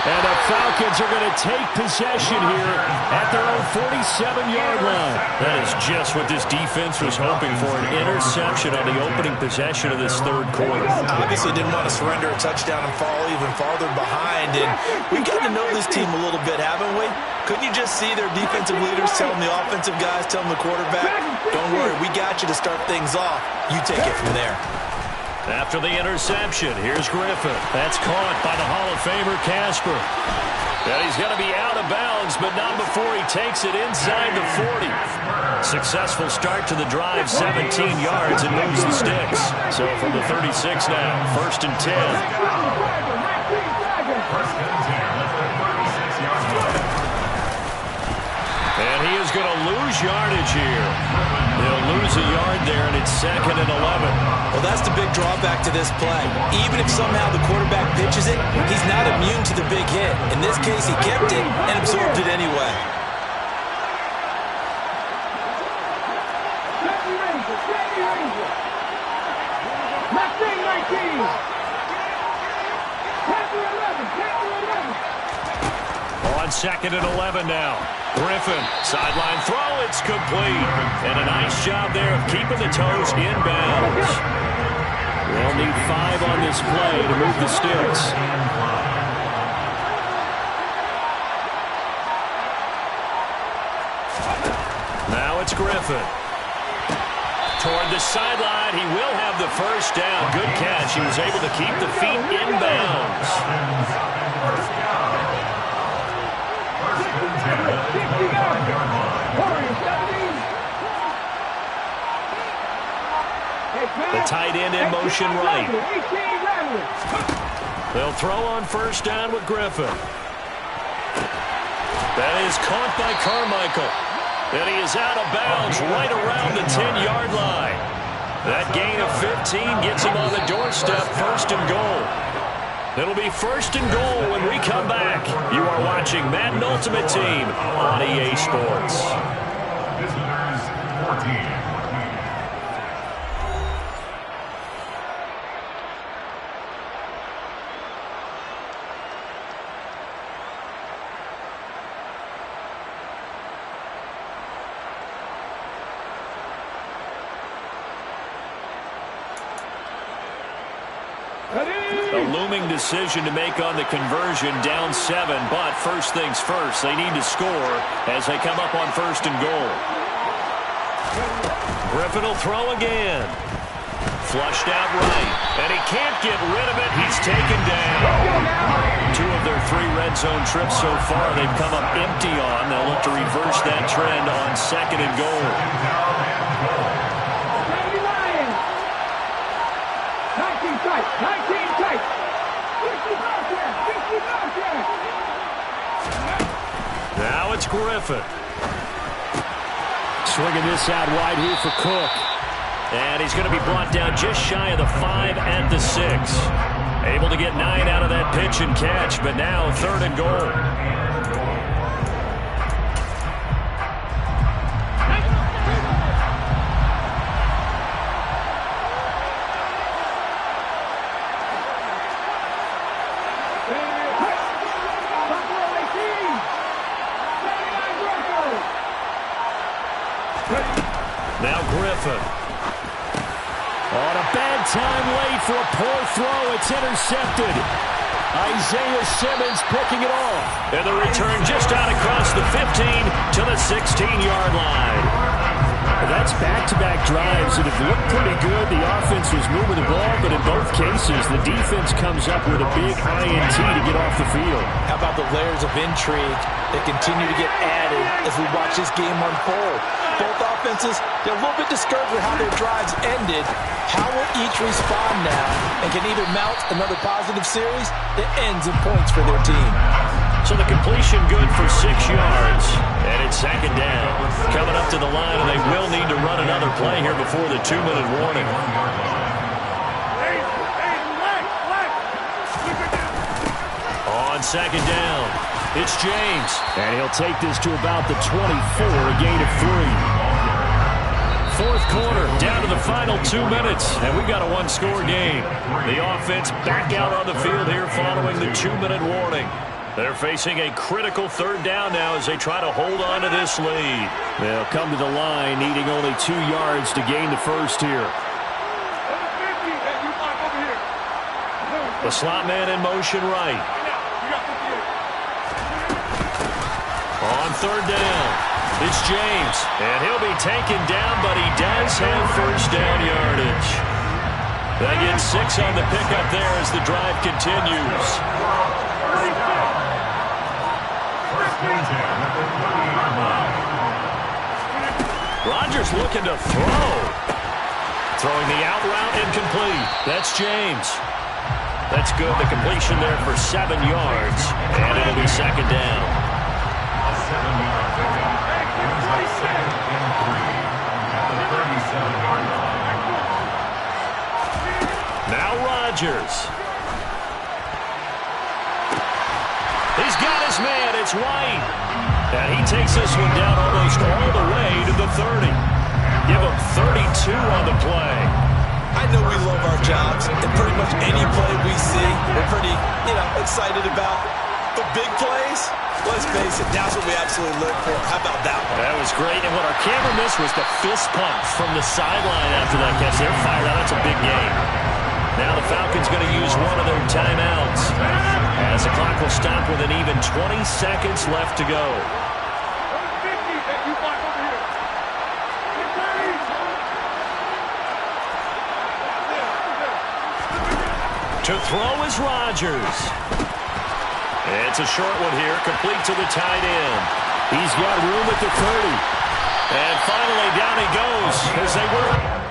And the Falcons are going to take possession here at their own 47-yard line. That is just what this defense was hoping for, an interception on the opening possession of this third quarter. Obviously didn't want to surrender a touchdown and fall even farther behind. And we've gotten to know this team a little bit, haven't we? Couldn't you just see their defensive leaders telling the offensive guys, telling the quarterback, don't worry, we got you to start things off. You take it from there. After the interception, here's Griffin. That's caught by the Hall of Famer Casper. And he's going to be out of bounds, but not before he takes it inside the 40. Successful start to the drive, 17 yards, and moves the sticks. So from the 36 now, 1st and 10. And he is going to lose yardage here. He'll lose a yard there, and it's 2nd and 11. Well, that's the big drawback to this play. Even if somehow the quarterback pitches it, he's not immune to the big hit. In this case, he kept it and absorbed it anyway. On 2nd and 11 now. Griffin, sideline throw, it's complete. And a nice job there of keeping the toes in bounds. They'll need 5 on this play to move the sticks. Now it's Griffin. Toward the sideline, he will have the first down. Good catch. He was able to keep the feet in bounds. The tight end in motion right. They'll throw on 1st down with Griffin. That is caught by Carmichael. And he is out of bounds right around the 10-yard line. That gain of 15 gets him on the doorstep, 1st and goal. It'll be 1st and goal when we come back. You are watching Madden Ultimate Team on EA Sports. Visitors 14. A looming decision to make on the conversion, down 7, but first things first, they need to score as they come up on 1st and goal. Griffin will throw again. Flushed out right, and he can't get rid of it. He's taken down. 2 of their 3 red zone trips so far they've come up empty on. They'll look to reverse that trend on 2nd and goal. 19 tight. Now it's Griffin. Swinging this out wide here for Cook. And he's going to be brought down just shy of the 5 at the 6. Able to get 9 out of that pitch and catch, but now 3rd and goal. Now Griffin. On a bad time late for a poor throw. It's intercepted. Isaiah Simmons picking it off. And the return just out across the 15 to the 16-yard line. That's back-to-back drives that have looked pretty good. The offense was moving the ball, but in both cases, the defense comes up with a big INT to get off the field. How about the layers of intrigue that continue to get added as we watch this game unfold? Both offenses, they're a little bit discouraged with how their drives ended. How will each respond now and can either mount another positive series that ends in points for their team? So the completion good for 6 yards, and it's 2nd down. Coming up to the line, and they will need to run another play here before the 2-minute warning. On 2nd down, it's James. And he'll take this to about the 24, a gain of 3. 4th quarter, down to the final 2 minutes, and we've got a 1-score game. The offense back out on the field here following the 2-minute warning. They're facing a critical third down now as they try to hold on to this lead. They'll come to the line, needing only 2 yards to gain the first here. The slot man in motion right. On third down, it's James. And he'll be taken down, but he does have first down yardage. They get 6 on the pickup there as the drive continues. Rodgers looking to throw. Throwing the out route incomplete. That's James. That's good. The completion there for 7 yards. And it'll be second down. A 7-yard pickup. Gives us 2nd and 3 at the 37-yard line. Now Rodgers. He's got his man. It's White. And he takes this one down almost all the way to the 30. Give him 32 on the play. I know we love our jobs, and pretty much any play we see, we're pretty, excited about. But big plays, let's face it, that's what we absolutely live for. How about that one? That was great, and what our camera missed was the fist pump from the sideline after that catch. They're fired out. That's a big game. Now the Falcons going to use one of their timeouts as the clock will stop with an even 20 seconds left to go. To throw is Rodgers. It's a short one here, complete to the tight end. He's got room at the 30. And finally down he goes as they work.